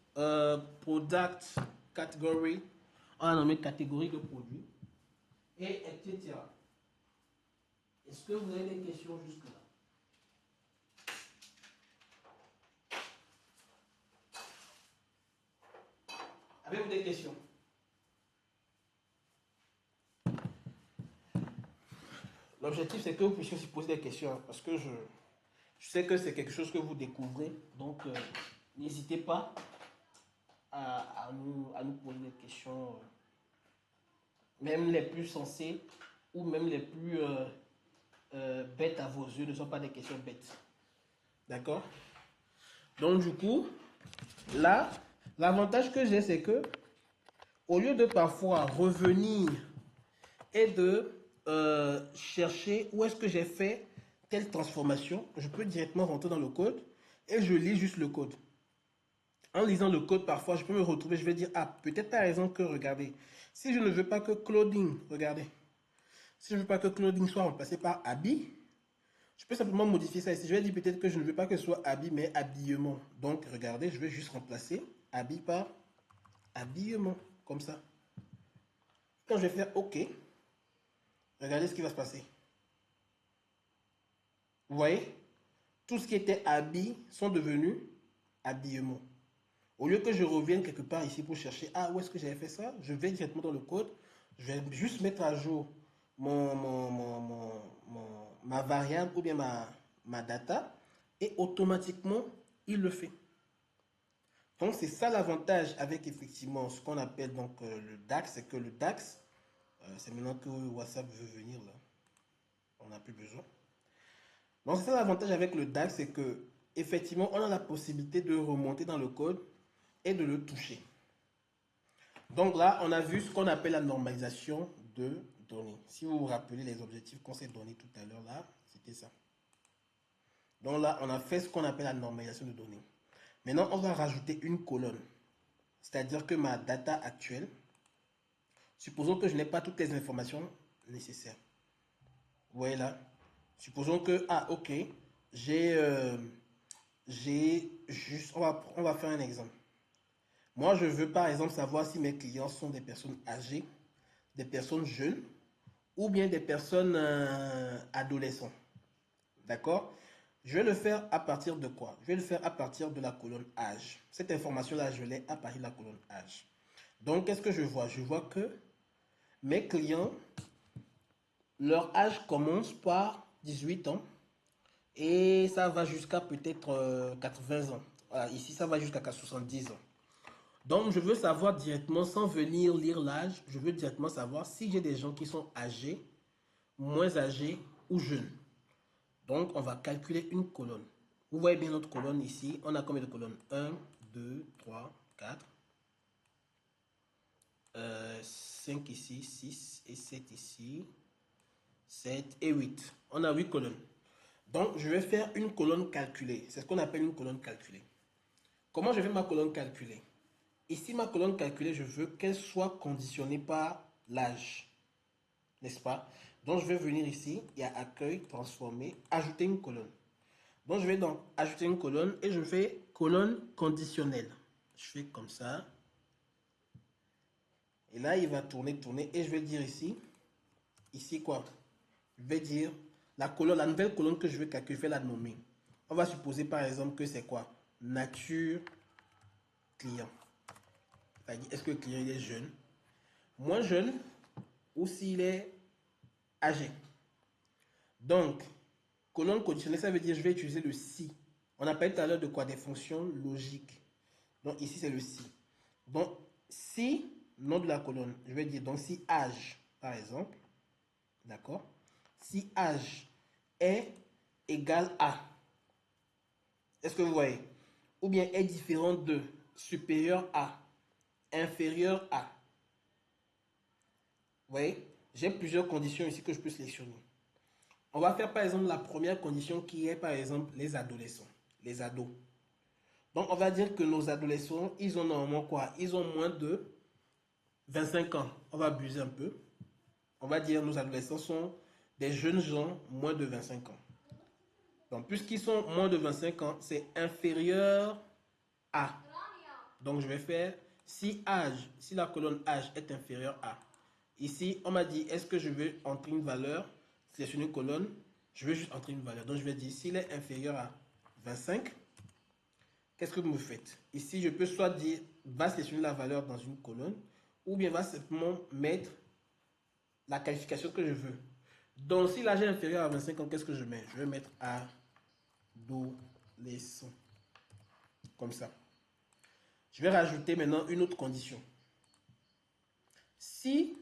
product category, on l'a nommé catégorie de produit. Et etc. Est-ce que vous avez des questions jusque-là? Avez-vous des questions? L'objectif, c'est que vous puissiez aussi poser des questions, parce que je sais que c'est quelque chose que vous découvrez. Donc, n'hésitez pas à nous poser des questions, même les plus sensées, ou même les plus bêtes à vos yeux, ne sont pas des questions bêtes. D'accord? Donc, du coup, là, l'avantage que j'ai, c'est que, au lieu de parfois revenir et de chercher où est-ce que j'ai fait telle transformation, je peux directement rentrer dans le code et je lis juste le code. En lisant le code, parfois, je peux me retrouver, je vais dire, ah, peut-être par exemple que, regardez, si je ne veux pas que clothing, regardez, si je ne veux pas que clothing soit remplacé par habit, je peux simplement modifier ça ici. Je vais dire peut-être que je ne veux pas que ce soit habit, mais habillement. Donc, regardez, je vais juste remplacer habit par habillement, comme ça. Quand je vais faire OK, regardez ce qui va se passer. Vous voyez? Tout ce qui était habits sont devenus habillement. Au lieu que je revienne quelque part ici pour chercher, ah, où est-ce que j'avais fait ça? Je vais directement dans le code. Je vais juste mettre à jour ma variable ou bien ma data. Et automatiquement, il le fait. Donc, c'est ça l'avantage avec effectivement ce qu'on appelle donc le DAX. C'est que le DAX, c'est maintenant que WhatsApp veut venir là. On n'a plus besoin. Donc, c'est ça l'avantage avec le DAX, c'est que effectivement, on a la possibilité de remonter dans le code et de le toucher. Donc là, on a vu ce qu'on appelle la normalisation de données. Si vous vous rappelez les objectifs qu'on s'est donnés tout à l'heure, là, c'était ça. Donc là, on a fait ce qu'on appelle la normalisation de données. Maintenant, on va rajouter une colonne. C'est-à-dire que ma data actuelle, supposons que je n'ai pas toutes les informations nécessaires. Vous voyez là? Supposons que, ah ok, j'ai juste, on va faire un exemple. Moi, je veux par exemple savoir si mes clients sont des personnes âgées, des personnes jeunes ou bien des personnes adolescents. D'accord? Je vais le faire à partir de quoi? Je vais le faire à partir de la colonne âge. Cette information-là, je l'ai à partir de la colonne âge. Donc, qu'est-ce que je vois? Je vois que mes clients, leur âge commence par 18 ans et ça va jusqu'à peut-être 80 ans. Voilà, ici, ça va jusqu'à 70 ans. Donc, je veux savoir directement, sans venir lire l'âge, je veux directement savoir si j'ai des gens qui sont âgés, moins âgés ou jeunes. Donc, on va calculer une colonne. Vous voyez bien notre colonne ici. On a combien de colonnes? 1, 2, 3, 4, 5 ici, 6 et 7 ici, 7 et 8. On a 8 colonnes. Donc, je vais faire une colonne calculée. C'est ce qu'on appelle une colonne calculée. Comment je fais ma colonne calculée? Ici, ma colonne calculée, je veux qu'elle soit conditionnée par l'âge. N'est-ce pas? Donc, je vais venir ici, il y a accueil, transformer, ajouter une colonne. Donc, je vais donc ajouter une colonne et je fais colonne conditionnelle. Je fais comme ça. Et là, il va tourner, tourner. Et je vais dire ici quoi? Je vais dire la colonne, la nouvelle colonne que je veux calculer, je vais la nommer. On va supposer par exemple que c'est quoi? Nature client. Est-ce que le client il est jeune, moins jeune ou s'il est âgé? Donc, colonne conditionnelle, ça veut dire je vais utiliser le si. On appelle tout à l'heure de quoi? Des fonctions logiques. Donc ici c'est le si. Donc si, nom de la colonne, je vais dire donc si âge, par exemple, d'accord? Si âge est égal à, est-ce que vous voyez? Ou bien est différent de, supérieur à, inférieur à. Vous voyez? J'ai plusieurs conditions ici que je peux sélectionner. On va faire par exemple la première condition qui est par exemple les adolescents, les ados. Donc on va dire que nos adolescents, ils ont normalement quoi? Ils ont moins de 25 ans. On va abuser un peu. On va dire que nos adolescents sont des jeunes gens moins de 25 ans. Donc puisqu'ils sont moins de 25 ans, c'est inférieur à. Donc je vais faire si âge, si la colonne âge est inférieure à. Ici, on m'a dit, est-ce que je veux entrer une valeur? Sélectionner une colonne, je veux juste entrer une valeur. Donc je vais dire, s'il est inférieur à 25, qu'est-ce que vous me faites? Ici, je peux soit dire, va sélectionner la valeur dans une colonne, ou bien va simplement mettre la qualification que je veux. Donc, si l'âge est inférieur à 25 ans, qu'est-ce que je mets? Je vais mettre adolescent. Comme ça. Je vais rajouter maintenant une autre condition. Si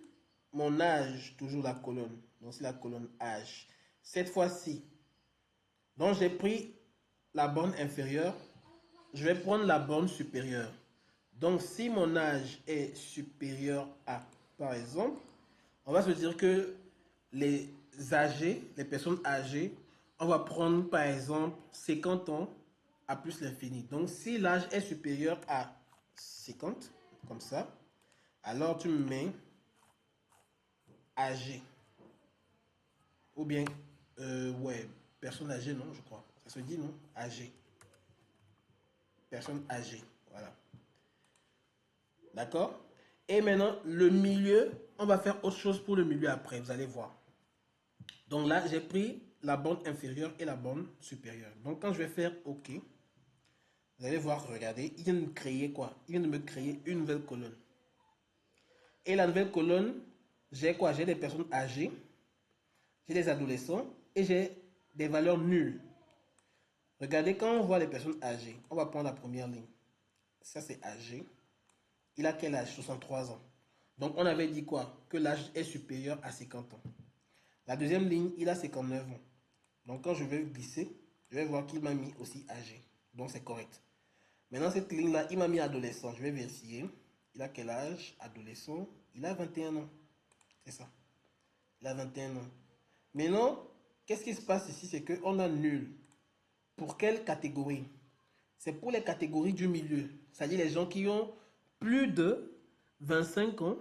mon âge, toujours la colonne, donc c'est la colonne âge, cette fois-ci, donc j'ai pris la borne inférieure, je vais prendre la borne supérieure. Donc si mon âge est supérieur à, par exemple, on va se dire que les âgés, les personnes âgées, on va prendre par exemple 50 ans à plus l'infini. Donc si l'âge est supérieur à 50, comme ça, alors tu me mets âgé. Ou bien, ouais, personne âgée, non, je crois. Ça se dit, non? Âgé. Personne âgée, voilà. D'accord? Et maintenant, le milieu, on va faire autre chose pour le milieu après, vous allez voir. Donc là, j'ai pris la borne inférieure et la borne supérieure. Donc quand je vais faire OK, vous allez voir, regardez, il vient de me créer quoi? Il vient de me créer une nouvelle colonne. Et la nouvelle colonne, j'ai quoi? J'ai des personnes âgées, j'ai des adolescents et j'ai des valeurs nulles. Regardez, quand on voit les personnes âgées, on va prendre la première ligne. Ça, c'est âgé. Il a quel âge? 63 ans. Donc, on avait dit quoi? Que l'âge est supérieur à 50 ans. La deuxième ligne, il a 59 ans. Donc, quand je vais glisser, je vais voir qu'il m'a mis aussi âgé. Donc, c'est correct. Maintenant, cette ligne-là, il m'a mis adolescent. Je vais vérifier. il a quel âge? Adolescent. Il a 21 ans. C'est ça. Il a 21 ans. Maintenant, qu'est-ce qui se passe ici? C'est qu'on a nul. Pour quelle catégorie? C'est pour les catégories du milieu. C'est-à-dire les gens qui ont plus de 25 ans,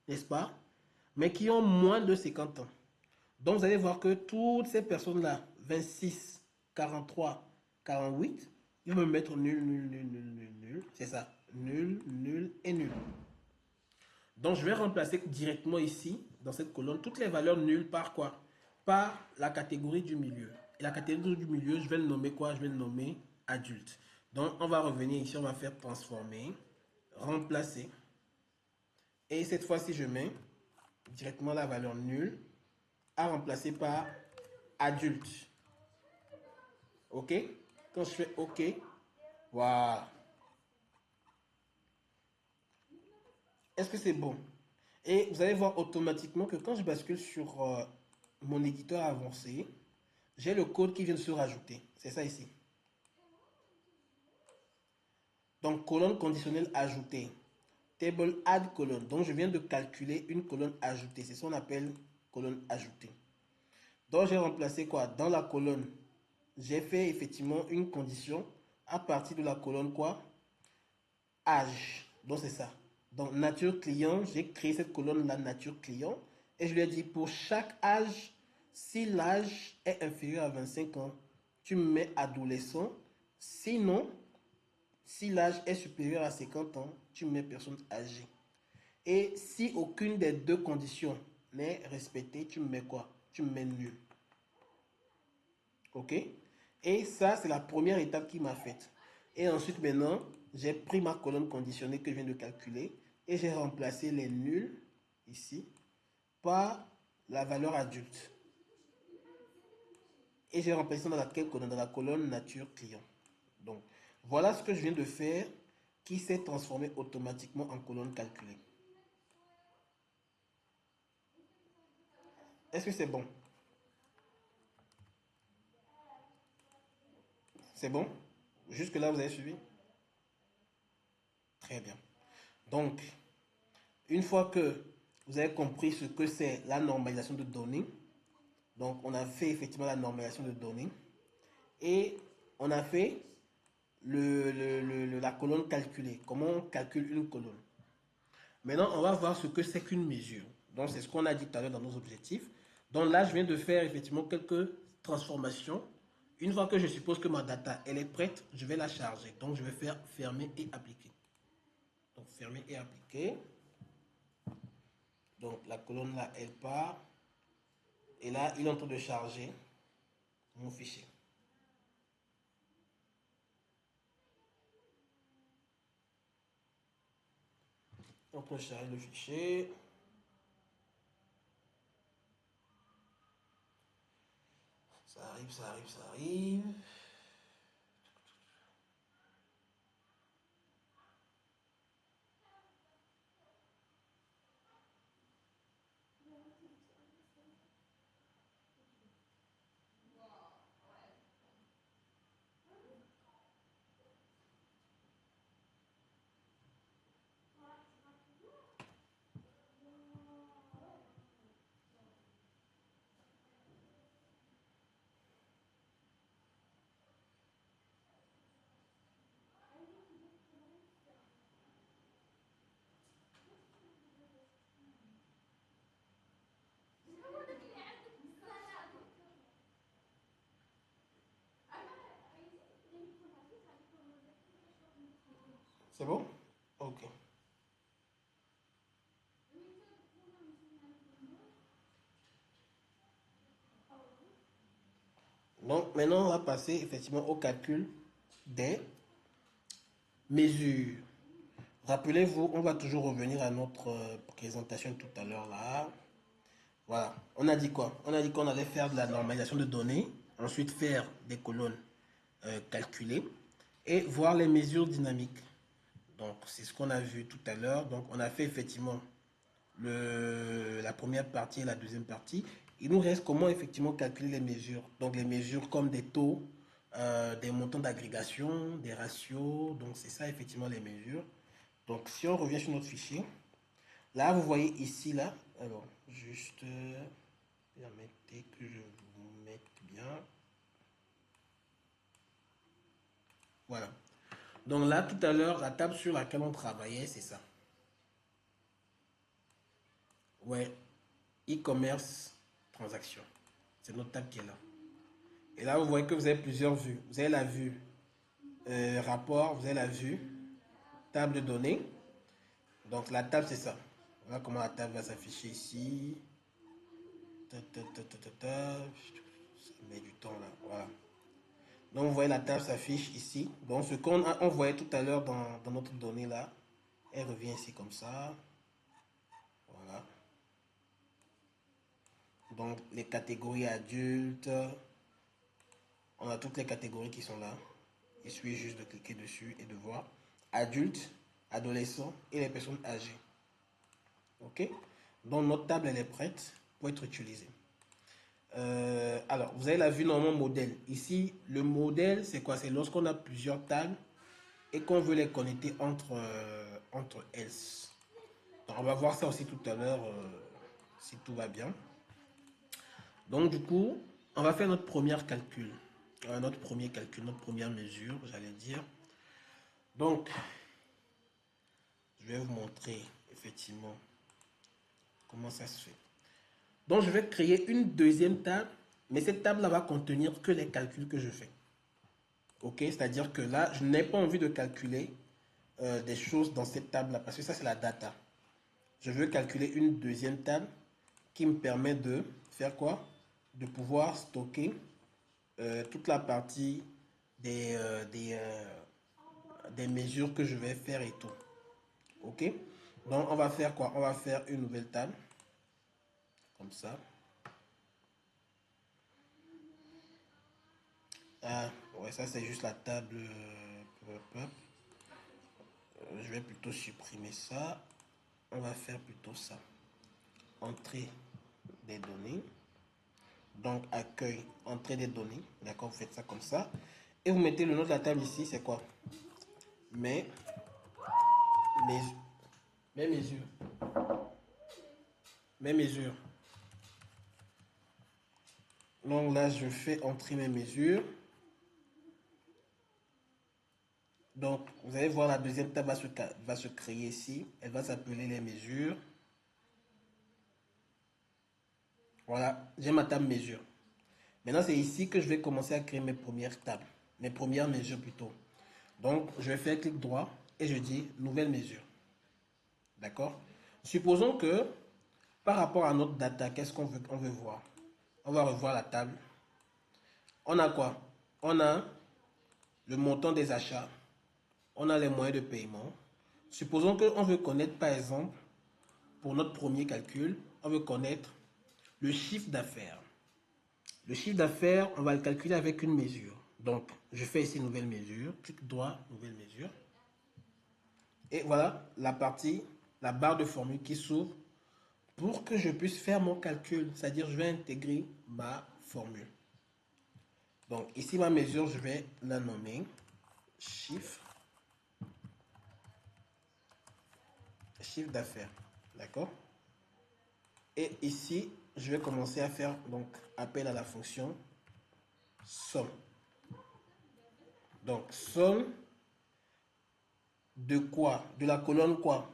n'est-ce pas? Mais qui ont moins de 50 ans. Donc, vous allez voir que toutes ces personnes-là, 26, 43, 48, ils vont me mettre nul, nul, nul, nul, nul, nul. C'est ça. Nul, nul et nul. Donc, je vais remplacer directement ici, dans cette colonne, toutes les valeurs nulles par quoi? Par la catégorie du milieu. Et la catégorie du milieu, je vais le nommer quoi? Je vais le nommer adulte. Donc, on va revenir ici, on va faire transformer, remplacer. Et cette fois-ci, je mets directement la valeur nulle à remplacer par adulte. OK? Quand je fais OK, voilà. Est-ce que c'est bon? Et vous allez voir automatiquement que quand je bascule sur mon éditeur avancé, j'ai le code qui vient de se rajouter. C'est ça ici. Donc, colonne conditionnelle ajoutée. Table add colonne. Donc, je viens de calculer une colonne ajoutée. C'est ce qu'on appelle colonne ajoutée. Donc, j'ai remplacé quoi? Dans la colonne, j'ai fait effectivement une condition à partir de la colonne quoi? Âge. Donc, c'est ça. Donc, nature client, j'ai créé cette colonne la nature client. Et je lui ai dit pour chaque âge, si l'âge est inférieur à 25 ans, tu me mets adolescent. Sinon, si l'âge est supérieur à 50 ans, tu mets personne âgée. Et si aucune des deux conditions n'est respectée, tu me mets quoi? Tu me mets nul. OK? Et ça, c'est la première étape qui m'a faite. Et ensuite, maintenant, j'ai pris ma colonne conditionnée que je viens de calculer et j'ai remplacé les nuls, ici, par la valeur adulte. Et j'ai remplacé dans laquelle colonne? Dans la colonne nature client. Donc, voilà ce que je viens de faire qui s'est transformé automatiquement en colonne calculée. Est-ce que c'est bon? C'est bon? Jusque-là, vous avez suivi? Très bien. Donc, une fois que vous avez compris ce que c'est la normalisation de données, donc on a fait effectivement la normalisation de données et on a fait la colonne calculée. Comment on calcule une colonne? Maintenant, on va voir ce que c'est qu'une mesure. Donc, c'est ce qu'on a dit tout à l'heure dans nos objectifs. Donc là, je viens de faire effectivement quelques transformations. Une fois que je suppose que ma data elle est prête, je vais la charger. Donc, je vais faire fermer et appliquer. Donc, fermer et appliquer. Donc, la colonne là, elle part. Et là, il est en train de charger mon fichier. On peut charger le fichier. Ça arrive, ça arrive, ça arrive. C'est bon? Ok. Donc maintenant, on va passer effectivement au calcul des mesures. Rappelez-vous, on va toujours revenir à notre présentation tout à l'heure là. Voilà. On a dit quoi? On a dit qu'on allait faire de la normalisation de données, ensuite faire des colonnes calculées et voir les mesures dynamiques. Donc, c'est ce qu'on a vu tout à l'heure. Donc, on a fait effectivement la première partie et la deuxième partie. Il nous reste comment effectivement calculer les mesures. Donc, les mesures comme des taux, des montants d'agrégation, des ratios. Donc, c'est ça effectivement les mesures. Donc, si on revient sur notre fichier, là, vous voyez ici, là, alors, juste, permettez que je vous mette bien. Voilà. Donc là, tout à l'heure, la table sur laquelle on travaillait, c'est ça. Ouais, e-commerce, transaction. C'est notre table qui est là. Et là, vous voyez que vous avez plusieurs vues. Vous avez la vue rapport, vous avez la vue table de données. Donc la table, c'est ça. Voilà comment la table va s'afficher ici. Ça met du temps là. Voilà. Donc vous voyez la table s'affiche ici. Donc ce qu'on voyait tout à l'heure dans notre donnée là, elle revient ici comme ça. Voilà. Donc les catégories adultes, on a toutes les catégories qui sont là. Il suffit juste de cliquer dessus et de voir adultes, adolescents et les personnes âgées. Ok? Donc notre table elle est prête pour être utilisée. Alors, vous avez la vue normalement modèle. Ici, le modèle, c'est quoi? C'est lorsqu'on a plusieurs tables et qu'on veut les connecter entre elles. Donc, on va voir ça aussi tout à l'heure si tout va bien. Donc, du coup, on va faire notre premier calcul. Notre premier calcul, notre première mesure, j'allais dire. Donc, je vais vous montrer effectivement comment ça se fait. Donc, je vais créer une deuxième table, mais cette table-là va contenir que les calculs que je fais. Ok, c'est-à-dire que là, je n'ai pas envie de calculer des choses dans cette table-là, parce que ça, c'est la data. Je veux calculer une deuxième table qui me permet de faire quoi? De pouvoir stocker toute la partie des mesures que je vais faire et tout. Ok? Donc, on va faire quoi? On va faire une nouvelle table. Comme ça. Ah, ouais, ça c'est juste la table. Je vais plutôt supprimer ça. On va faire plutôt ça. Entrée des données. Donc, accueil, entrée des données. D'accord, vous faites ça comme ça. Et vous mettez le nom de la table ici, c'est quoi? Mes mesures. Mes mesures. Donc là, je fais entrer mes mesures. Donc, vous allez voir la deuxième table va se créer ici. Elle va s'appeler les mesures. Voilà, j'ai ma table mesure. Maintenant, c'est ici que je vais commencer à créer mes premières tables. Mes premières mesures plutôt. Donc, je vais faire clic droit et je dis nouvelle mesure. D'accord? Supposons que par rapport à notre data, qu'est-ce qu'on veut voir? On va revoir la table. On a quoi? On a le montant des achats. On a les moyens de paiement. Supposons qu'on veut connaître, par exemple, pour notre premier calcul, on veut connaître le chiffre d'affaires. Le chiffre d'affaires, on va le calculer avec une mesure. Donc, je fais ici nouvelle mesure, clic droit, nouvelle mesure. Et voilà la partie, la barre de formule qui s'ouvre pour que je puisse faire mon calcul. C'est-à-dire, je vais intégrer ma formule. Donc, ici, ma mesure, je vais la nommer chiffre d'affaires. D'accord? Et ici, je vais commencer à faire donc appel à la fonction somme. Donc, somme de quoi? De la colonne quoi?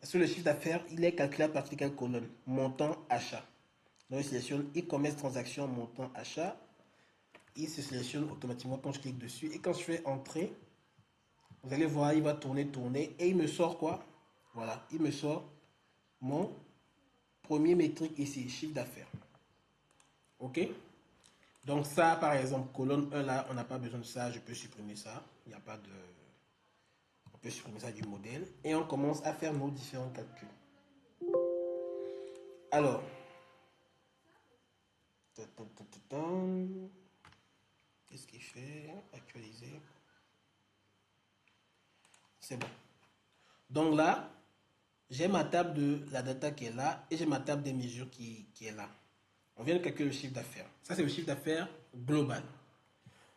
Sur le chiffre d'affaires, il est calculé à partir de quelle colonne? Montant achat. Donc, je sélectionne e-commerce transaction montant achat. Il se sélectionne automatiquement quand je clique dessus. Et quand je fais entrer, vous allez voir, il va tourner. Et il me sort quoi? Voilà, il me sort mon premier métrique ici, chiffre d'affaires. Ok? Donc ça, par exemple, colonne 1 là, on n'a pas besoin de ça. Je peux supprimer ça. Il n'y a pas de... On peut supprimer ça du modèle. Et on commence à faire nos différents calculs. Alors, qu'est-ce qu'il fait? Actualiser. C'est bon. Donc là, j'ai ma table de la data qui est là et j'ai ma table des mesures qui est là. On vient de calculer le chiffre d'affaires. Ça, c'est le chiffre d'affaires global.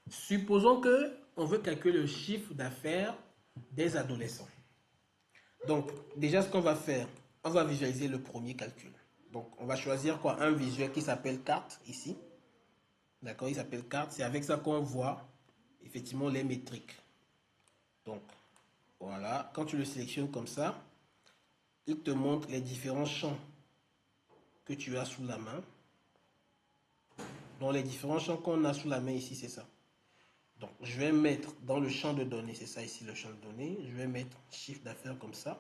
Supposons que on veut calculer le chiffre d'affaires des adolescents. Donc, déjà, ce qu'on va faire, on va visualiser le premier calcul. Donc, on va choisir quoi? Un visuel qui s'appelle carte, ici. D'accord, il s'appelle carte. C'est avec ça qu'on voit, effectivement, les métriques. Donc, voilà. Quand tu le sélectionnes comme ça, il te montre les différents champs que tu as sous la main. Donc, les différents champs qu'on a sous la main ici, c'est ça. Donc, je vais mettre dans le champ de données, c'est ça ici le champ de données, je vais mettre chiffre d'affaires comme ça.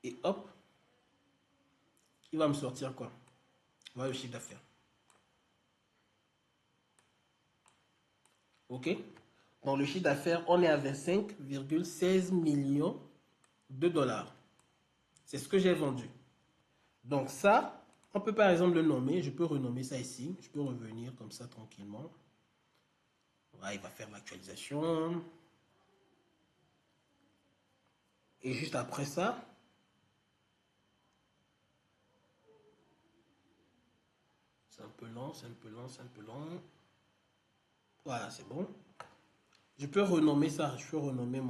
Et hop, il va me sortir quoi? Voilà le chiffre d'affaires. Ok? Dans le chiffre d'affaires, on est à 25,16 millions de dollars. C'est ce que j'ai vendu. Donc ça, on peut par exemple le nommer. Je peux renommer ça ici. Je peux revenir comme ça tranquillement. Voilà, il va faire l'actualisation. Et juste après ça, c'est un peu lent, c'est un peu lent, c'est un peu lent. Voilà, c'est bon. Je peux renommer ça. Je peux renommer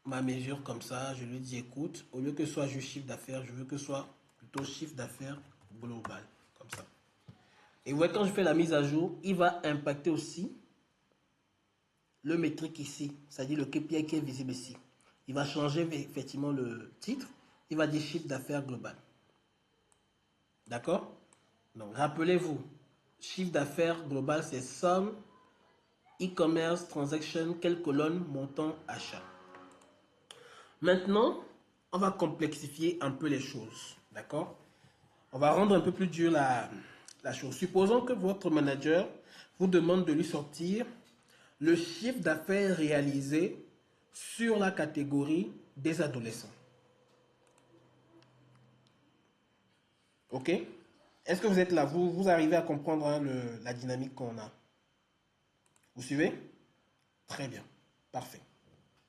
ma mesure comme ça. Je lui dis, écoute, au lieu que ce soit juste chiffre d'affaires, je veux que ce soit plutôt chiffre d'affaires global. Comme ça. Et vous voyez, quand je fais la mise à jour, il va impacter aussi le métrique ici, c'est-à-dire le KPI qui est visible ici. Il va changer effectivement le titre. Il va dire chiffre d'affaires global. D'accord? Donc, rappelez-vous, chiffre d'affaires global, c'est somme, e-commerce, transaction, quelle colonne, montant, achat. Maintenant, on va complexifier un peu les choses. D'accord? On va rendre un peu plus dur la chose. Supposons que votre manager vous demande de lui sortir le chiffre d'affaires réalisé sur la catégorie des adolescents. Ok? Est-ce que vous êtes là? Vous arrivez à comprendre hein, la dynamique qu'on a? Vous suivez? Très bien. Parfait.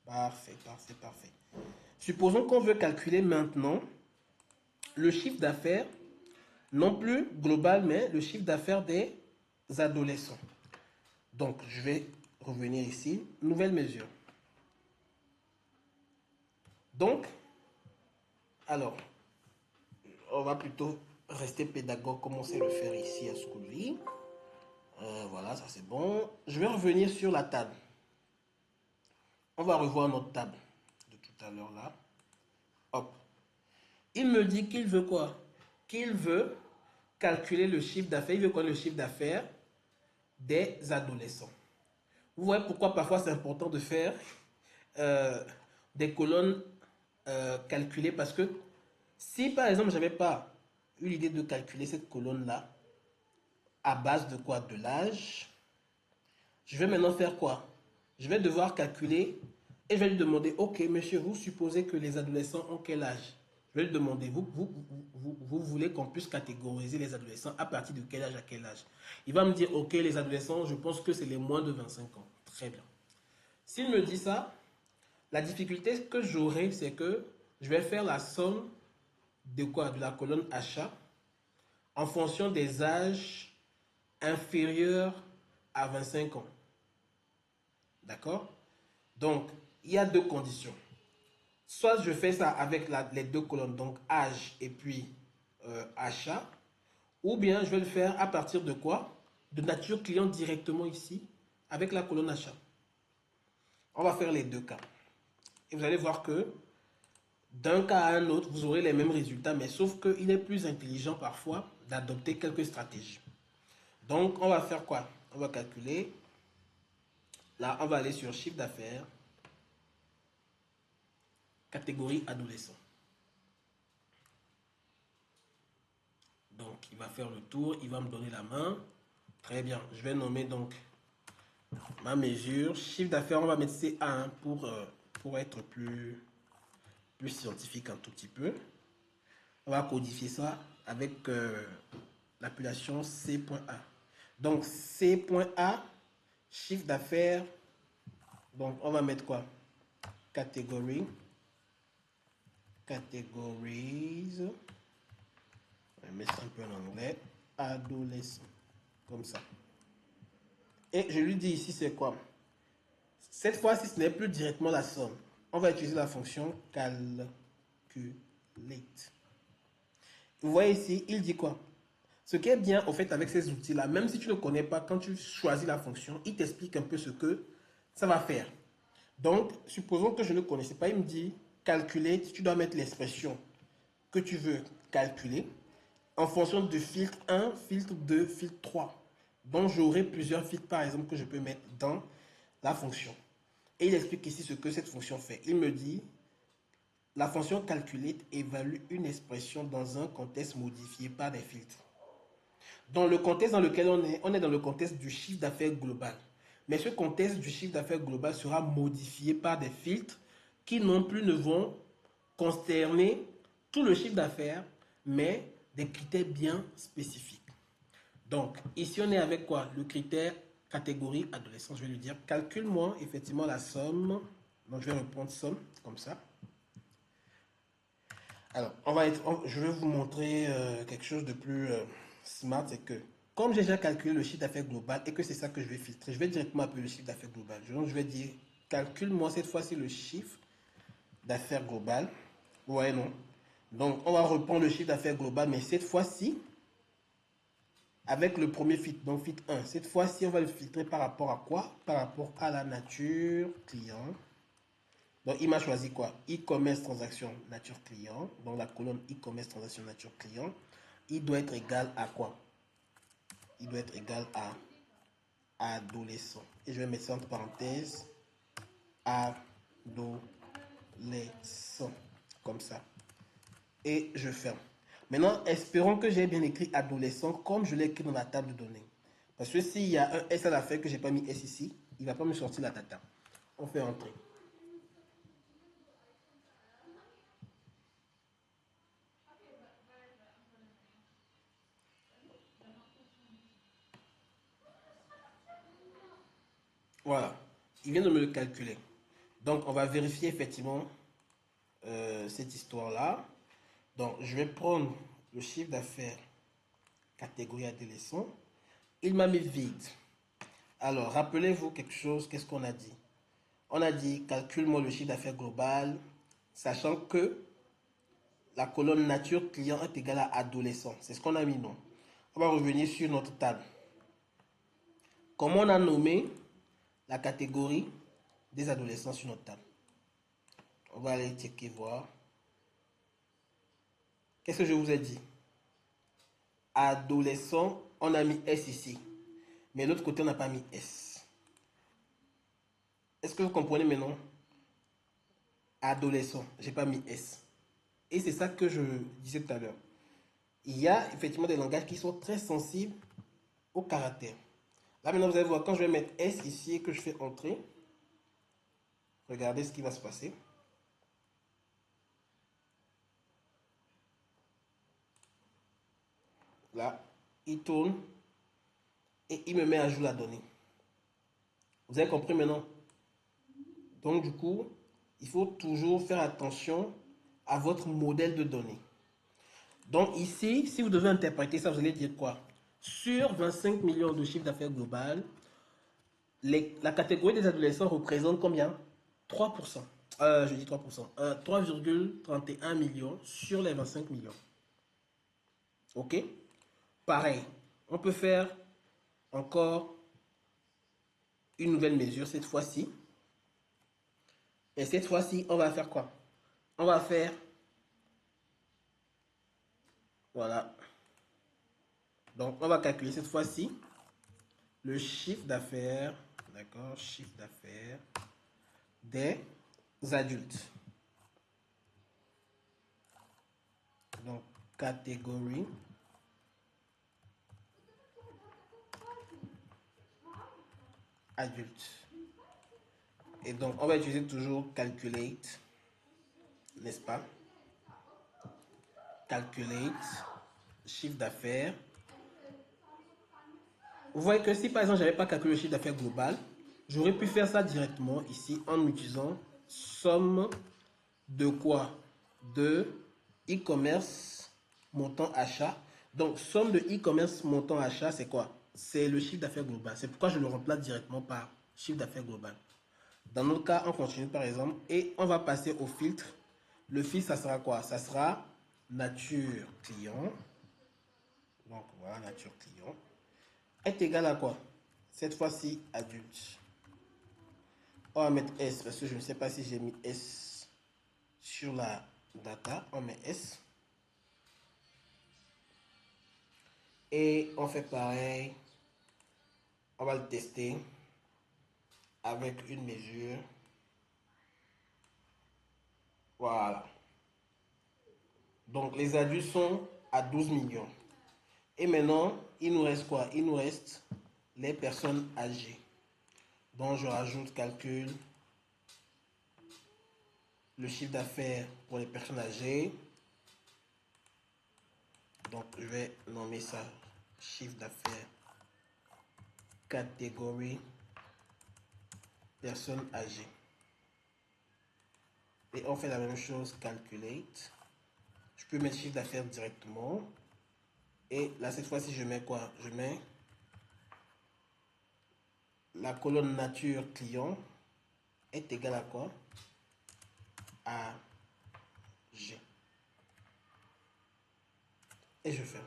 Parfait, parfait, parfait. Supposons qu'on veut calculer maintenant le chiffre d'affaires, non plus global, mais le chiffre d'affaires des adolescents. Donc, je vais revenir ici. Nouvelle mesure. Donc, alors, on va plutôt rester pédagogue comme on sait le faire ici à Schoolly. Voilà, ça c'est bon. Je vais revenir sur la table. On va revoir notre table de tout à l'heure là. Hop. Il me dit qu'il veut quoi? Qu'il veut calculer le chiffre d'affaires. Il veut quoi le chiffre d'affaires des adolescents. Vous voyez pourquoi parfois c'est important de faire des colonnes calculées parce que si par exemple j'avais pas eu l'idée de calculer cette colonne là à base de quoi? De l'âge. Je vais maintenant faire quoi? Je vais devoir calculer et je vais lui demander, ok monsieur, vous supposez que les adolescents ont quel âge? Je vais lui demander, vous voulez qu'on puisse catégoriser les adolescents à partir de quel âge à quel âge? Il va me dire, ok, les adolescents, je pense que c'est les moins de 25 ans. Très bien. S'il me dit ça, la difficulté que j'aurai, c'est que je vais faire la somme de quoi? De la colonne achat en fonction des âges inférieurs à 25 ans. D'accord? Donc, il y a deux conditions. Soit je fais ça avec les deux colonnes, donc âge et puis achat, ou bien je vais le faire à partir de quoi? De nature client directement ici, avec la colonne achat. On va faire les deux cas. Et vous allez voir que d'un cas à un autre, vous aurez les mêmes résultats, mais sauf qu'il est plus intelligent parfois d'adopter quelques stratégies. Donc, on va faire quoi? On va calculer. Là, on va aller sur chiffre d'affaires, catégorie adolescent. Donc, il va faire le tour, il va me donner la main. Très bien, je vais nommer donc ma mesure. Chiffre d'affaires, on va mettre C1 pour être plus scientifique un tout petit peu. On va codifier ça avec l'appellation C.A. Donc, C.A, chiffre d'affaires. Donc, on va mettre quoi? Catégorie. Categories. On va mettre un peu en anglais. Adolescent. Comme ça. Et je lui dis ici, c'est quoi? Cette fois-ci, ce n'est plus directement la somme. on va utiliser la fonction calculate. Vous voyez ici, il dit quoi? Ce qui est bien, au fait, avec ces outils-là, même si tu ne connais pas, quand tu choisis la fonction, il t'explique un peu ce que ça va faire. Donc, supposons que je ne connaissais pas, il me dit calculate, tu dois mettre l'expression que tu veux calculer en fonction de filtre 1, filtre 2, filtre 3. Donc, j'aurai plusieurs filtres, par exemple, que je peux mettre dans la fonction. Et il explique ici ce que cette fonction fait. Il me dit, la fonction calculate évalue une expression dans un contexte modifié par des filtres. Dans le contexte dans lequel on est dans le contexte du chiffre d'affaires global. Mais ce contexte du chiffre d'affaires global sera modifié par des filtres qui non plus ne vont concerner tout le chiffre d'affaires, mais des critères bien spécifiques. Donc, ici, on est avec quoi? Le critère catégorie adolescent. Je vais lui dire, calcule-moi effectivement la somme. Donc, je vais répondre somme, comme ça. Alors, je vais vous montrer quelque chose de plus smart, c'est que, comme j'ai déjà calculé le chiffre d'affaires global et que c'est ça que je vais filtrer, je vais directement appeler le chiffre d'affaires global. Donc, je vais dire, calcule-moi cette fois-ci le chiffre d'affaires global. Ouais, non. Donc, on va reprendre le chiffre d'affaires global, mais cette fois-ci, avec le premier filtre, donc filtre 1. Cette fois-ci, on va le filtrer par rapport à quoi? Par rapport à la nature client. Donc, il m'a choisi quoi? E-commerce transaction nature client. Donc, la colonne e-commerce transaction nature client. Il doit être égal à quoi? Il doit être égal à adolescent. Et je vais mettre ça entre parenthèses. Adolescent. Comme ça. Et je ferme. Maintenant, espérons que j'ai bien écrit adolescent comme je l'ai écrit dans la table de données. Parce que s'il y a un S à la fin que je n'ai pas mis S ici, il ne va pas me sortir la data. On fait entrer. Voilà. Il vient de me le calculer. Donc, on va vérifier effectivement cette histoire-là. Donc, je vais prendre le chiffre d'affaires catégorie adolescent. Il m'a mis vide. Alors, rappelez-vous quelque chose, qu'est-ce qu'on a dit? On a dit, calcule-moi le chiffre d'affaires global, sachant que la colonne nature client est égale à adolescent. C'est ce qu'on a mis, non? On va revenir sur notre table. Comment on a nommé la catégorie des adolescents sur notre table? On va aller checker, voir. Qu'est-ce que je vous ai dit? Adolescent, on a mis S ici. Mais de l'autre côté, on n'a pas mis S. Est-ce que vous comprenez maintenant? Adolescent, j'ai pas mis S. Et c'est ça que je disais tout à l'heure. Il y a effectivement des langages qui sont très sensibles au caractère. Là maintenant, vous allez voir, quand je vais mettre S ici et que je fais entrer, regardez ce qui va se passer. Là, il tourne et il me met à jour la donnée. Vous avez compris maintenant? Donc du coup, il faut toujours faire attention à votre modèle de données. Donc ici, si vous devez interpréter ça, vous allez dire quoi? Sur 25 millions de chiffre d'affaires global, la catégorie des adolescents représente combien? 3%. Je dis 3%. 3,31 millions sur les 25 millions. Ok? Pareil, on peut faire encore une nouvelle mesure cette fois-ci. Et cette fois-ci, on va faire quoi? On va faire... Voilà. Donc, on va calculer cette fois-ci le chiffre d'affaires, d'accord, chiffre d'affaires des adultes. Donc, catégorie adulte. Et donc, on va utiliser toujours calculate, n'est-ce pas? Calculate, chiffre d'affaires. Vous voyez que si par exemple, je n'avais pas calculé le chiffre d'affaires global, j'aurais pu faire ça directement ici en utilisant somme de quoi? De e-commerce montant achat. Donc, somme de e-commerce montant achat, c'est quoi? C'est le chiffre d'affaires global. C'est pourquoi je le remplace directement par chiffre d'affaires global. Dans notre cas, on continue par exemple et on va passer au filtre. Le filtre, ça sera quoi? Ça sera nature client. Donc voilà, nature client est égal à quoi? Cette fois-ci, adulte. On va mettre S parce que je ne sais pas si j'ai mis S sur la data. On met S. Et on fait pareil. On va le tester avec une mesure. Voilà. Donc les adultes sont à 12 millions. Et maintenant, il nous reste quoi? Il nous reste les personnes âgées. Donc je rajoute calcul le chiffre d'affaires pour les personnes âgées. Donc je vais nommer ça chiffre d'affaires catégorie personnes âgées. Et on fait la même chose, calculate. Je peux mettre chiffre d'affaires directement. Et là, cette fois-ci, je mets quoi? Je mets la colonne nature client est égale à quoi? À G. Et je ferme.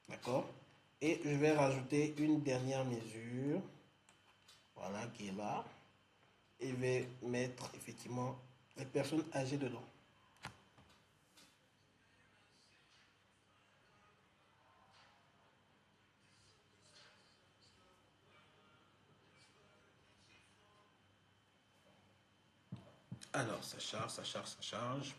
D'accord? Et je vais rajouter une dernière mesure. Voilà, qui est là. Et je vais mettre effectivement les personnes âgées dedans. Alors, ça charge, ça charge, ça charge.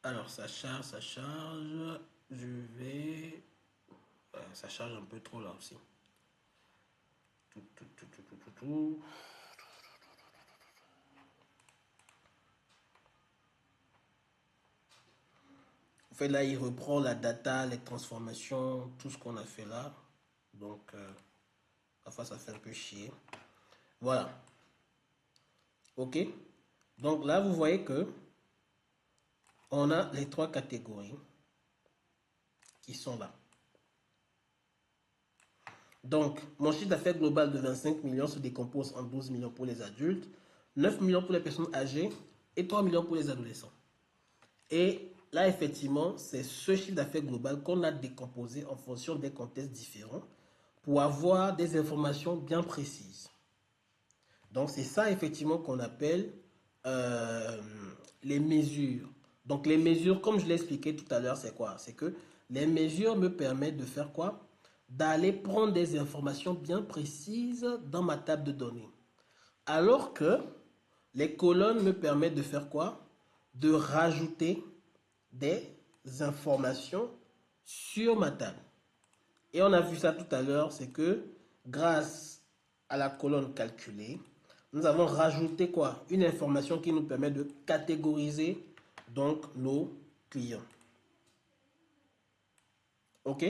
Alors, ça charge, ça charge. Je vais... ça charge un peu trop là aussi. En fait, là, il reprend la data, les transformations, tout ce qu'on a fait là. Donc, parfois, ça fait un peu chier. Voilà. OK? Donc là, vous voyez que on a les trois catégories qui sont là. Donc, mon chiffre d'affaires global de 25 millions se décompose en 12 millions pour les adultes, 9 millions pour les personnes âgées et 3 millions pour les adolescents. Et là, effectivement, c'est ce chiffre d'affaires global qu'on a décomposé en fonction des contextes différents pour avoir des informations bien précises. Donc, c'est ça, effectivement, qu'on appelle les mesures. Donc, les mesures, comme je l'ai expliqué tout à l'heure, c'est quoi? C'est que les mesures me permettent de faire quoi? D'aller prendre des informations bien précises dans ma table de données. Alors que les colonnes me permettent de faire quoi? De rajouter des informations sur ma table. Et on a vu ça tout à l'heure, c'est que grâce à la colonne calculée, nous avons rajouté quoi? Une information qui nous permet de catégoriser donc nos clients. OK?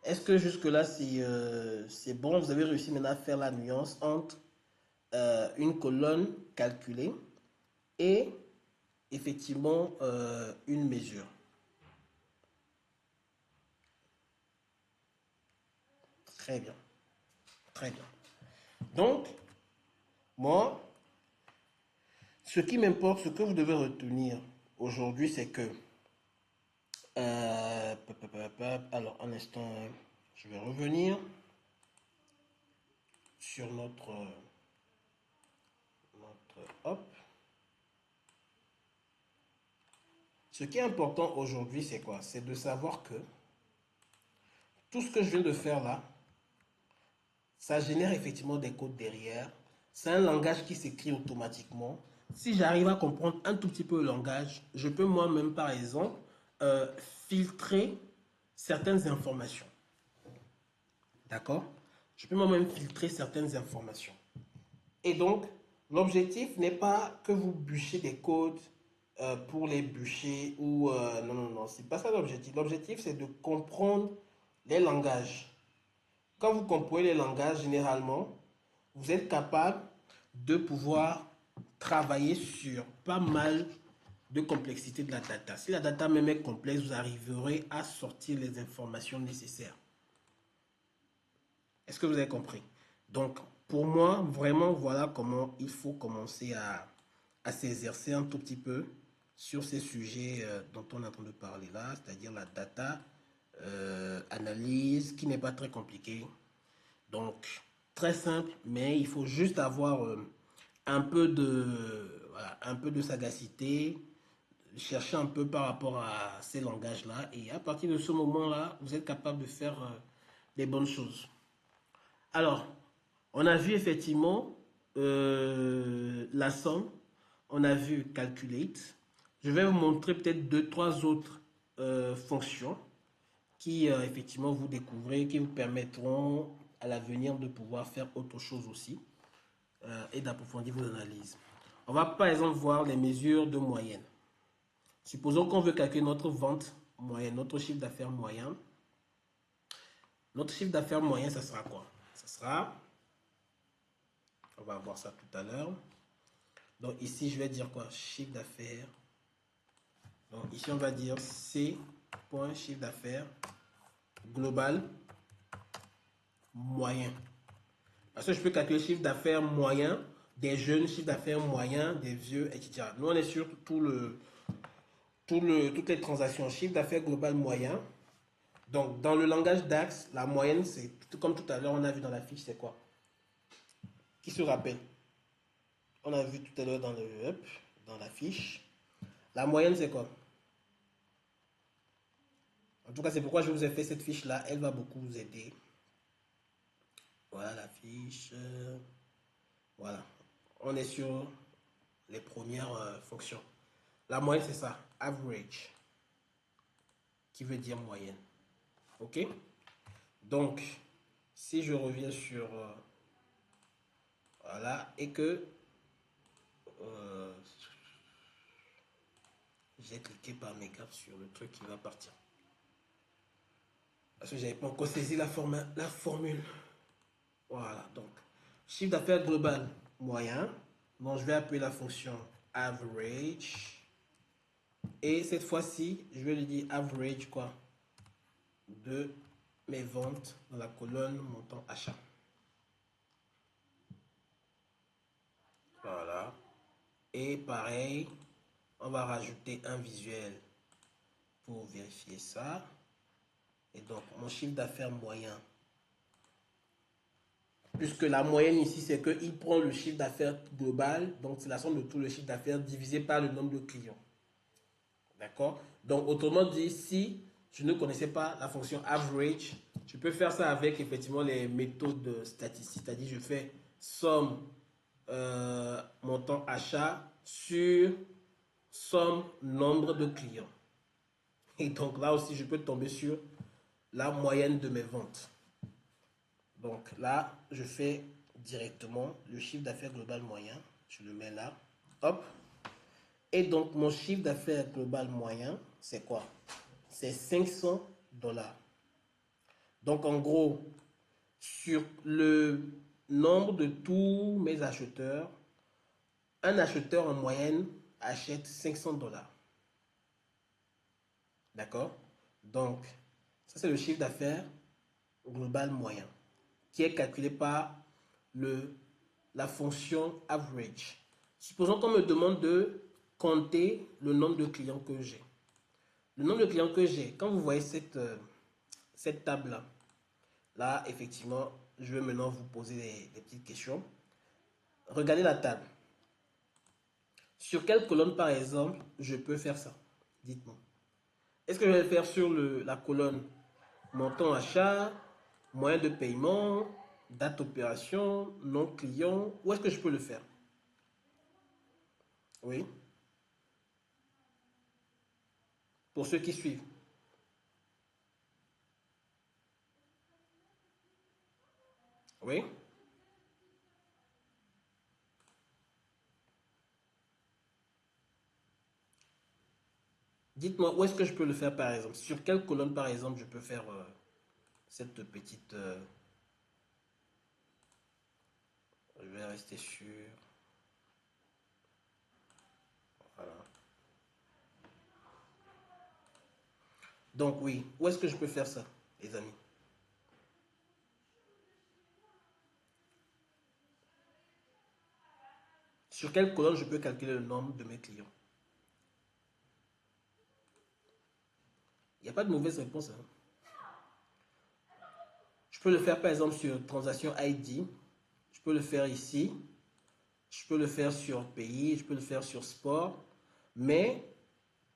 Est-ce que jusque-là, c'est bon? Vous avez réussi maintenant à faire la nuance entre une colonne calculée et effectivement une mesure. Très bien. Très bien. Donc, moi, ce qui m'importe, ce que vous devez retenir aujourd'hui, c'est que... alors, un instant, je vais revenir sur notre hop. Ce qui est important aujourd'hui, c'est quoi? C'est de savoir que tout ce que je viens de faire là, ça génère effectivement des codes derrière. C'est un langage qui s'écrit automatiquement. Si j'arrive à comprendre un tout petit peu le langage, je peux moi-même, par exemple, filtrer certaines informations. D'accord? Je peux moi-même filtrer certaines informations. Et donc, l'objectif n'est pas que vous bûchez des codes pour les bûchers ou... non, non, non, c'est pas ça l'objectif. L'objectif, c'est de comprendre les langages. Quand vous comprenez les langages, généralement, vous êtes capable de pouvoir travailler sur pas mal de complexité de la data. Si la data même est complexe, vous arriverez à sortir les informations nécessaires. Est-ce que vous avez compris? Donc, pour moi, vraiment, voilà comment il faut commencer à s'exercer un tout petit peu sur ces sujets dont on est en train de parler là, c'est-à-dire la data analyse, qui n'est pas très compliqué. Donc, très simple, mais il faut juste avoir voilà, un peu de sagacité, chercher un peu par rapport à ces langages-là, et à partir de ce moment-là, vous êtes capable de faire les bonnes choses. Alors, on a vu effectivement la somme, on a vu calculate. Je vais vous montrer peut-être deux, trois autres fonctions qui effectivement vous découvrez, qui vous permettront à l'avenir de pouvoir faire autre chose aussi et d'approfondir vos analyses. On va par exemple voir les mesures de moyenne. Supposons qu'on veut calculer notre vente moyenne, notre chiffre d'affaires moyen. Notre chiffre d'affaires moyen, ça sera quoi? Ça sera, on va voir ça tout à l'heure. Donc ici, je vais dire quoi? Chiffre d'affaires. Donc ici, on va dire C point chiffre d'affaires global moyen. Parce que je peux calculer le chiffre d'affaires moyen des jeunes, chiffre d'affaires moyen des vieux, etc. Nous, on est sur toutes les transactions. Chiffre d'affaires global moyen. Donc, dans le langage DAX, la moyenne, c'est comme tout à l'heure, on a vu dans la fiche, c'est quoi? Qui se rappelle? On a vu tout à l'heure dans la fiche. La moyenne, c'est quoi? En tout cas, c'est pourquoi je vous ai fait cette fiche-là. Elle va beaucoup vous aider. Voilà la fiche. Voilà. On est sur les premières fonctions. La moyenne, c'est ça. Average. Qui veut dire moyenne. OK? Donc, si je reviens sur... voilà. Et que... j'ai cliqué par mégarde sur le truc qui va partir. Parce que j'avais pas encore saisi la formule. Voilà. Donc, chiffre d'affaires global moyen. Donc, je vais appeler la fonction average. Et cette fois-ci, je vais lui dire average quoi? De mes ventes dans la colonne montant achat. Voilà. Et pareil, on va rajouter un visuel pour vérifier ça. Et donc, mon chiffre d'affaires moyen. Puisque la moyenne ici, c'est qu'il prend le chiffre d'affaires global. Donc, c'est la somme de tout le chiffre d'affaires divisé par le nombre de clients. D'accord? Donc, autrement dit, si je ne connaissais pas la fonction average, je peux faire ça avec effectivement les méthodes statistiques. C'est-à-dire, je fais somme montant achat sur somme nombre de clients. Et donc là aussi, je peux tomber sur la moyenne de mes ventes. Donc là, je fais directement le chiffre d'affaires global moyen. Je le mets là. Hop. Et donc, mon chiffre d'affaires global moyen, c'est quoi? C'est 500 dollars. Donc, en gros, sur le nombre de tous mes acheteurs, un acheteur en moyenne achète 500 dollars. D'accord? Donc, ça, c'est le chiffre d'affaires global moyen qui est calculé par la fonction average. Supposons qu'on me demande de compter le nombre de clients que j'ai. Le nombre de clients que j'ai, quand vous voyez cette table-là, là, effectivement, je vais maintenant vous poser des petites questions. Regardez la table. Sur quelle colonne, par exemple, je peux faire ça? Dites-moi. Est-ce que je vais le faire sur la colonne montant achat, moyen de paiement, date d'opération, nom client? Où est-ce que je peux le faire? Oui. Pour ceux qui suivent. Oui. Dites-moi où est-ce que je peux le faire par exemple. Sur quelle colonne par exemple je peux faire cette petite... je vais rester sur... Voilà. Donc oui, où est-ce que je peux faire ça, les amis? Sur quelle colonne je peux calculer le nombre de mes clients? Il n'y a pas de mauvaise réponse, hein. Je peux le faire par exemple sur transaction ID. Je peux le faire ici. Je peux le faire sur pays. Je peux le faire sur sport. Mais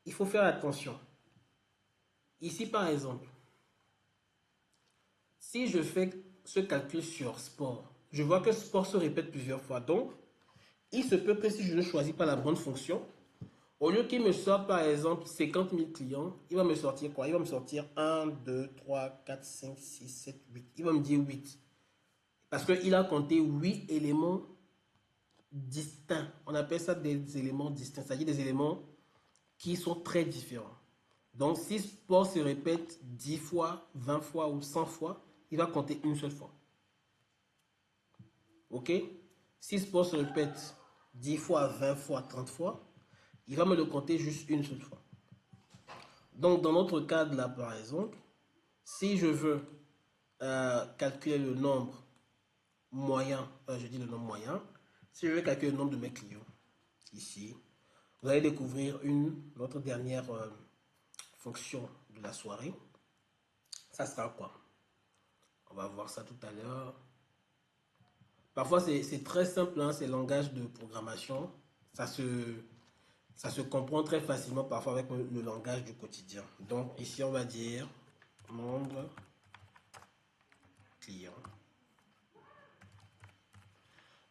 il faut faire attention. Ici par exemple, si je fais ce calcul sur sport, je vois que sport se répète plusieurs fois. Donc, il se peut que si je ne choisis pas la bonne fonction, au lieu qu'il me sorte par exemple 50 000 clients, il va me sortir quoi? Il va me sortir 1, 2, 3, 4, 5, 6, 7, 8. Il va me dire 8. Parce qu'il a compté 8 éléments distincts. On appelle ça des éléments distincts, c'est-à-dire des éléments qui sont très différents. Donc, si sport se répète 10 fois, 20 fois ou 100 fois, il va compter une seule fois. Ok? Si sport se répète 10 fois, 20 fois, 30 fois, il va me le compter juste une seule fois. Donc, dans notre cadre là, par exemple, si je veux calculer le nombre moyen, je dis le nombre moyen, si je veux calculer le nombre de mes clients, ici, vous allez découvrir notre dernière fonction de la soirée. Ça sera quoi? On va voir ça tout à l'heure. Parfois, c'est très simple, hein, c'est langage de programmation. Ça se comprend très facilement parfois avec le langage du quotidien. Donc, ici, on va dire nombre client.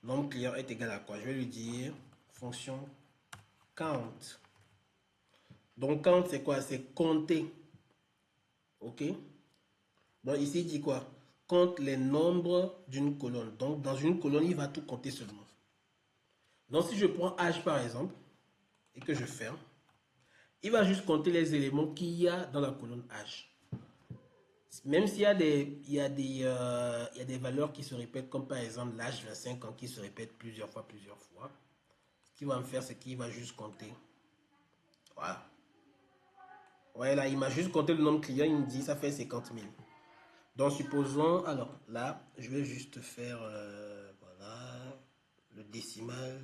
Nombre client est égal à quoi? Je vais lui dire fonction count. Donc, count, c'est quoi? C'est compter. OK? Donc, ici, il dit quoi? Compte les nombres d'une colonne. Donc, dans une colonne, il va tout compter seulement. Donc, si je prends H, par exemple, et que je ferme, il va juste compter les éléments qu'il y a dans la colonne H. Même s'il y a il y a des valeurs qui se répètent, comme par exemple l'âge 25 ans qui se répète plusieurs fois. Ce qu'il va me faire, c'est qu'il va juste compter. Voilà. Ouais, là, il m'a juste compté le nombre client, il me dit ça fait 50 000. Donc, supposons, alors là, je vais juste faire, voilà, le décimal.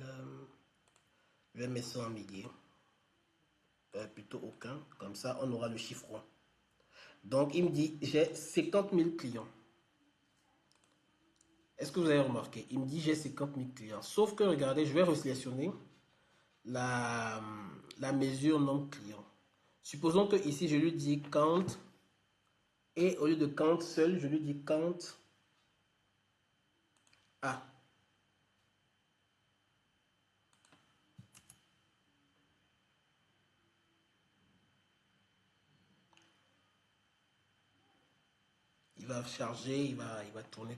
Je vais mettre ça en milliers. Plutôt aucun. Comme ça, on aura le chiffre rond. Donc, il me dit, j'ai 50 000 clients. Est-ce que vous avez remarqué? Il me dit, j'ai 50 000 clients. Sauf que, regardez, je vais resélectionner la mesure nombre client. Supposons que ici, je lui dis count. Et au lieu de count seul, je lui dis count A. Il va charger, il va tourner.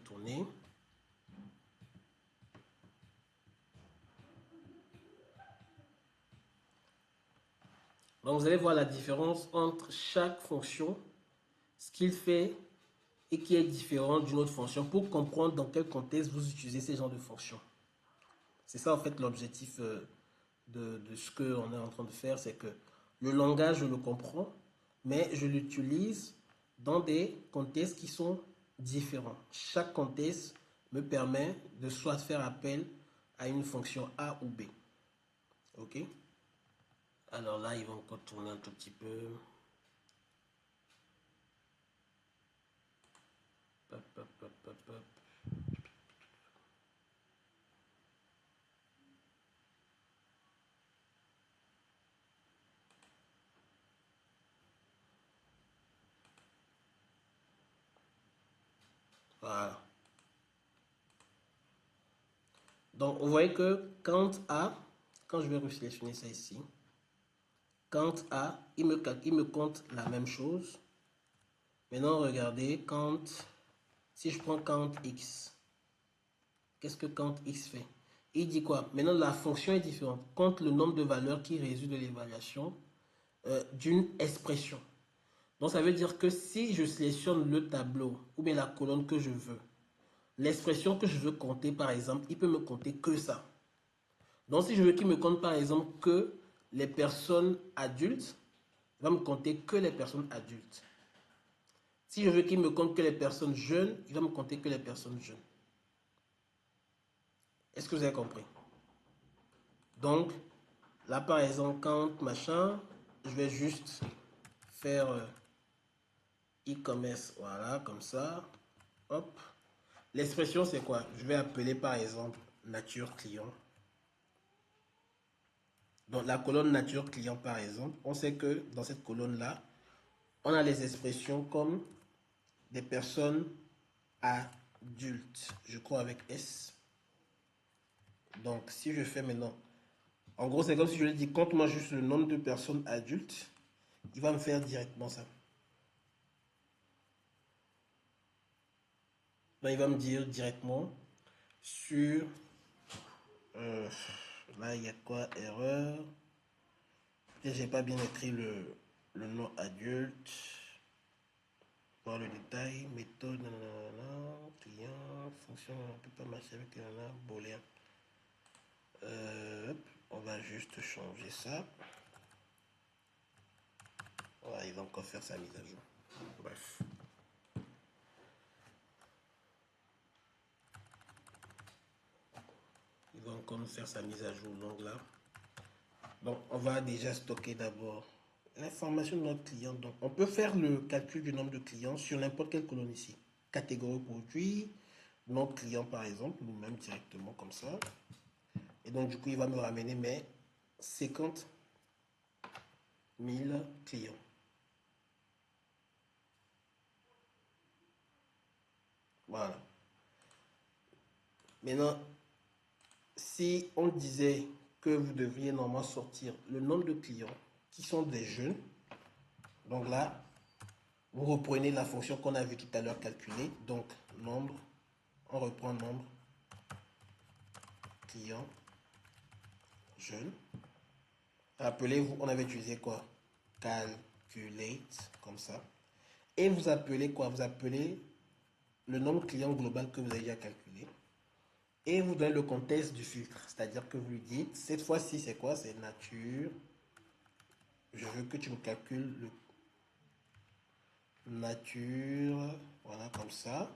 Donc, vous allez voir la différence entre chaque fonction, ce qu'il fait et qui est différent d'une autre fonction pour comprendre dans quel contexte vous utilisez ces genres de fonctions. C'est ça, en fait, l'objectif de ce qu'on est en train de faire, c'est que le langage, je le comprends, mais je l'utilise dans des contextes qui sont différents. Chaque contexte me permet de soit faire appel à une fonction A ou B. OK? Alors là, ils vont encore tourner un tout petit peu. Hop, hop, hop, hop, hop. Voilà. Donc, vous voyez que quand A, quand je vais resélectionner ça ici, quand A, il me compte la même chose. Maintenant, regardez, si je prends count X, qu'est-ce que count X fait? Il dit quoi? Maintenant, la fonction est différente. Compte le nombre de valeurs qui résultent de l'évaluation d'une expression. Donc, ça veut dire que si je sélectionne le tableau ou bien la colonne que je veux, l'expression que je veux compter, par exemple, il peut me compter que ça. Donc, si je veux qu'il me compte, par exemple, que les personnes adultes, il va me compter que les personnes adultes. Si je veux qu'il me compte que les personnes jeunes, il va me compter que les personnes jeunes. Est-ce que vous avez compris? Donc, là, par exemple, quand machin, je vais juste faire e-commerce, voilà, comme ça. Hop. L'expression, c'est quoi? Je vais appeler, par exemple, nature client. Donc, la colonne nature client, par exemple, on sait que dans cette colonne-là, on a les expressions comme des personnes adultes, je crois avec S. Donc, si je fais maintenant, en gros, c'est comme si je lui dis, compte-moi juste le nombre de personnes adultes, il va me faire directement ça. Donc, il va me dire directement sur, là, il y a quoi, erreur. J'ai pas bien écrit le nom adulte. Voir le détail, méthode, nanana, client, fonction, on ne peut pas marcher avec nanana, booléen. On va juste changer ça. Voilà, il va encore faire sa mise à jour. Bref. Il va encore nous faire sa mise à jour. Donc là, donc on va déjà stocker d'abord l'information de notre client. Donc on peut faire le calcul du nombre de clients sur n'importe quelle colonne ici. Catégorie produit, nom client par exemple, ou même directement comme ça. Et donc du coup, il va me ramener mes 50 000 clients. Voilà. Maintenant, si on disait que vous devriez normalement sortir le nombre de clients qui sont des jeunes, donc là, vous reprenez la fonction qu'on a vu tout à l'heure calculer. Donc, nombre, on reprend nombre, clients, jeunes. Rappelez-vous, on avait utilisé quoi? Calculate, comme ça. Et vous appelez quoi? Vous appelez le nombre client global que vous avez déjà calculé. Et vous donnez le contexte du filtre. C'est-à-dire que vous lui dites, cette fois-ci, c'est quoi? C'est nature. Je veux que tu me calcules le nature. Voilà, comme ça.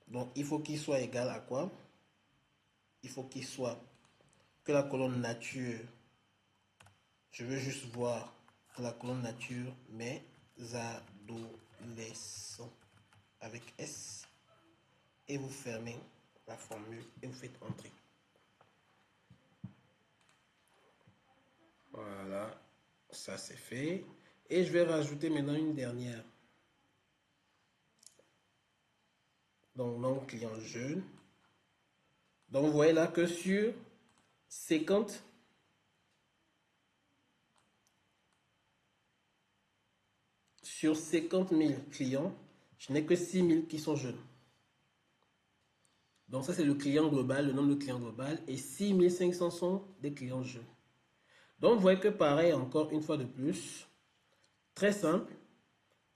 Donc, il faut qu'il soit égal à quoi? Il faut qu'il soit que la colonne nature. Je veux juste voir que la colonne nature, mes adolescents avec S. Et vous fermez la formule et vous faites entrer. Voilà, ça c'est fait. Et je vais rajouter maintenant une dernière. Donc, nom client jeune. Donc, vous voyez là que sur 50, sur 50 000 clients, je n'ai que 6 000 qui sont jeunes. Donc, ça, c'est le client global, le nombre de clients global. Et 6 500 sont des clients jeunes. Donc, vous voyez que pareil, encore une fois de plus, très simple,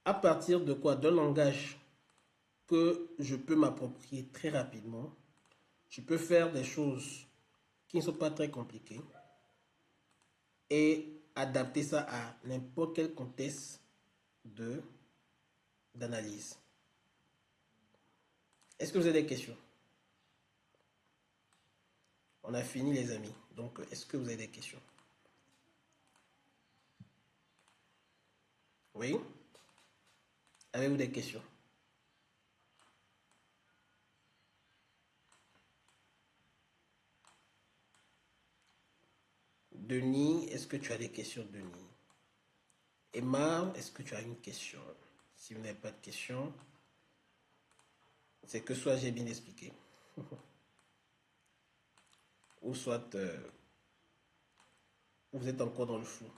à partir de quoi? D'un langage que je peux m'approprier très rapidement. Je peux faire des choses qui ne sont pas très compliquées et adapter ça à n'importe quel contexte d'analyse. Est-ce que vous avez des questions? On a fini les amis. Donc, est-ce que vous avez des questions? Oui? Avez-vous des questions? Denis, est-ce que tu as des questions, Denis? Emma, est-ce que tu as une question? Si vous n'avez pas de questions, c'est que soit j'ai bien expliqué, ou soit vous êtes encore dans le flou.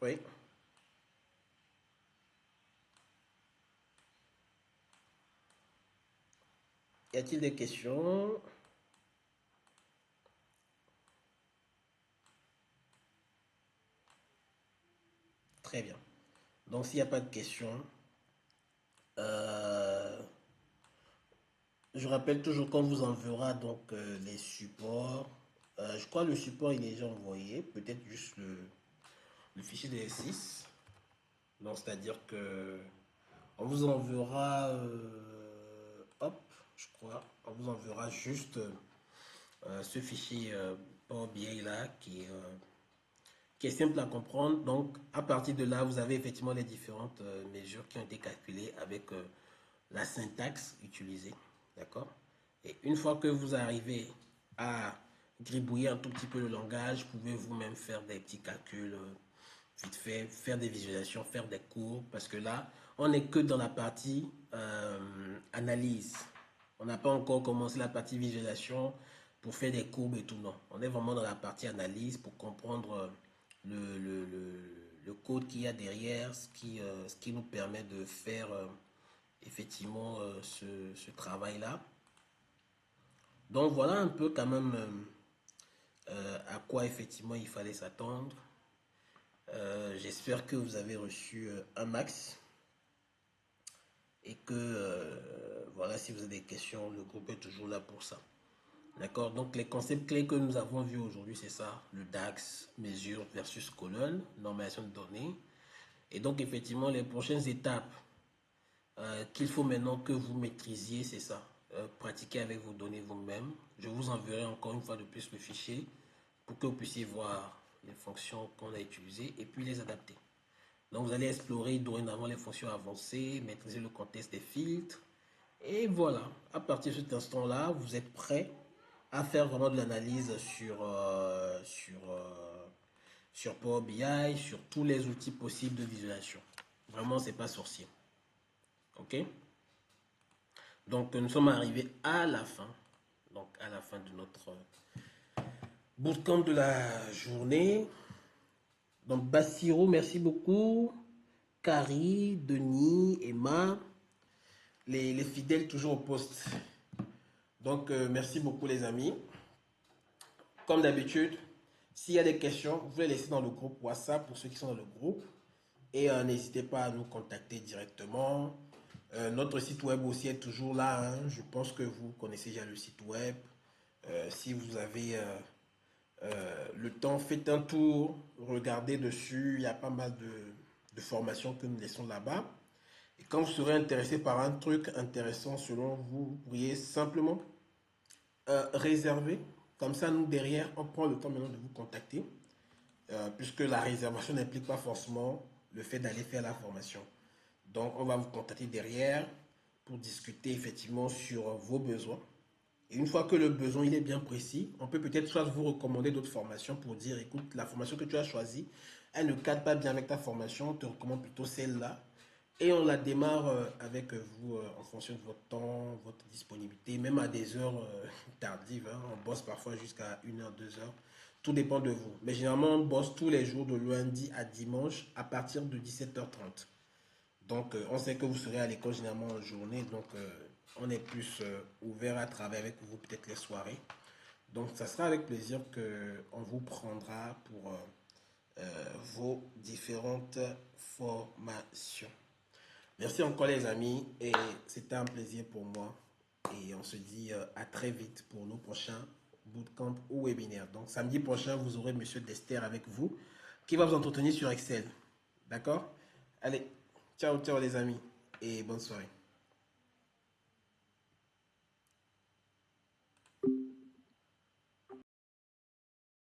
Oui? Y a-t-il des questions? Très bien. Donc, s'il n'y a pas de questions, euh, je rappelle toujours qu'on vous enverra donc les supports. Je crois que le support il est déjà envoyé, peut-être juste le fichier de S6. Donc, c'est-à-dire que on vous enverra, hop, je crois, on vous enverra juste ce fichier Power BI là qui est simple à comprendre. Donc, à partir de là, vous avez effectivement les différentes mesures qui ont été calculées avec la syntaxe utilisée. D'accord? Et une fois que vous arrivez à gribouiller un tout petit peu le langage, vous pouvez vous-même faire des petits calculs vite fait, faire des visualisations, faire des cours, parce que là, on n'est que dans la partie analyse. On n'a pas encore commencé la partie visualisation pour faire des courbes et tout, non. On est vraiment dans la partie analyse pour comprendre le code qu'il y a derrière, ce qui nous permet de faire effectivement ce travail-là. Donc voilà un peu quand même à quoi effectivement il fallait s'attendre. J'espère que vous avez reçu un max et que voilà, si vous avez des questions, le groupe est toujours là pour ça. D'accord? Donc les concepts clés que nous avons vus aujourd'hui, c'est ça, le DAX, mesure versus colonne, normalisation de données. Et donc effectivement, les prochaines étapes qu'il faut maintenant que vous maîtrisiez, c'est ça. Pratiquez avec vos données vous-même. Je vous enverrai encore une fois de plus le fichier pour que vous puissiez voir les fonctions qu'on a utilisées et puis les adapter. Donc vous allez explorer dorénavant les fonctions avancées, maîtriser le contexte des filtres. Et voilà, à partir de cet instant-là, vous êtes prêt à faire vraiment de l'analyse sur Power BI, sur tous les outils possibles de visualisation. Vraiment, c'est pas sorcier. Ok? Donc nous sommes arrivés à la fin. Donc à la fin de notre bootcamp de la journée. Donc Bassiro, merci beaucoup. Carrie, Denis, Emma, les fidèles toujours au poste. Donc merci beaucoup les amis. Comme d'habitude, s'il y a des questions, vous pouvez les laisser dans le groupe WhatsApp pour ceux qui sont dans le groupe. Et n'hésitez pas à nous contacter directement. Notre site web aussi est toujours là. Hein. Je pense que vous connaissez déjà le site web. Si vous avez le temps, faites un tour, regardez dessus. Il y a pas mal de formations que nous laissons là-bas. Et quand vous serez intéressé par un truc intéressant selon vous, vous pourriez simplement réserver. Comme ça, nous, derrière, on prend le temps maintenant de vous contacter. Puisque la réservation n'implique pas forcément le fait d'aller faire la formation. Donc, on va vous contacter derrière pour discuter effectivement sur vos besoins. Et une fois que le besoin il est bien précis, on peut peut-être soit vous recommander d'autres formations pour dire, écoute, la formation que tu as choisie, elle ne cadre pas bien avec ta formation, on te recommande plutôt celle-là. Et on la démarre avec vous en fonction de votre temps, votre disponibilité, même à des heures tardives. Hein. On bosse parfois jusqu'à 1h, 2h. Tout dépend de vous. Mais généralement, on bosse tous les jours de lundi à dimanche à partir de 17h30. Donc, on sait que vous serez à l'école généralement en journée. Donc, on est plus ouvert à travailler avec vous peut-être les soirées. Donc, ça sera avec plaisir qu'on vous prendra pour vos différentes formations. Merci encore les amis et c'était un plaisir pour moi et on se dit à très vite pour nos prochains bootcamp ou webinaires. Donc samedi prochain vous aurez Monsieur Dester avec vous qui va vous entretenir sur Excel. D'accord? Allez, ciao ciao les amis et bonne soirée.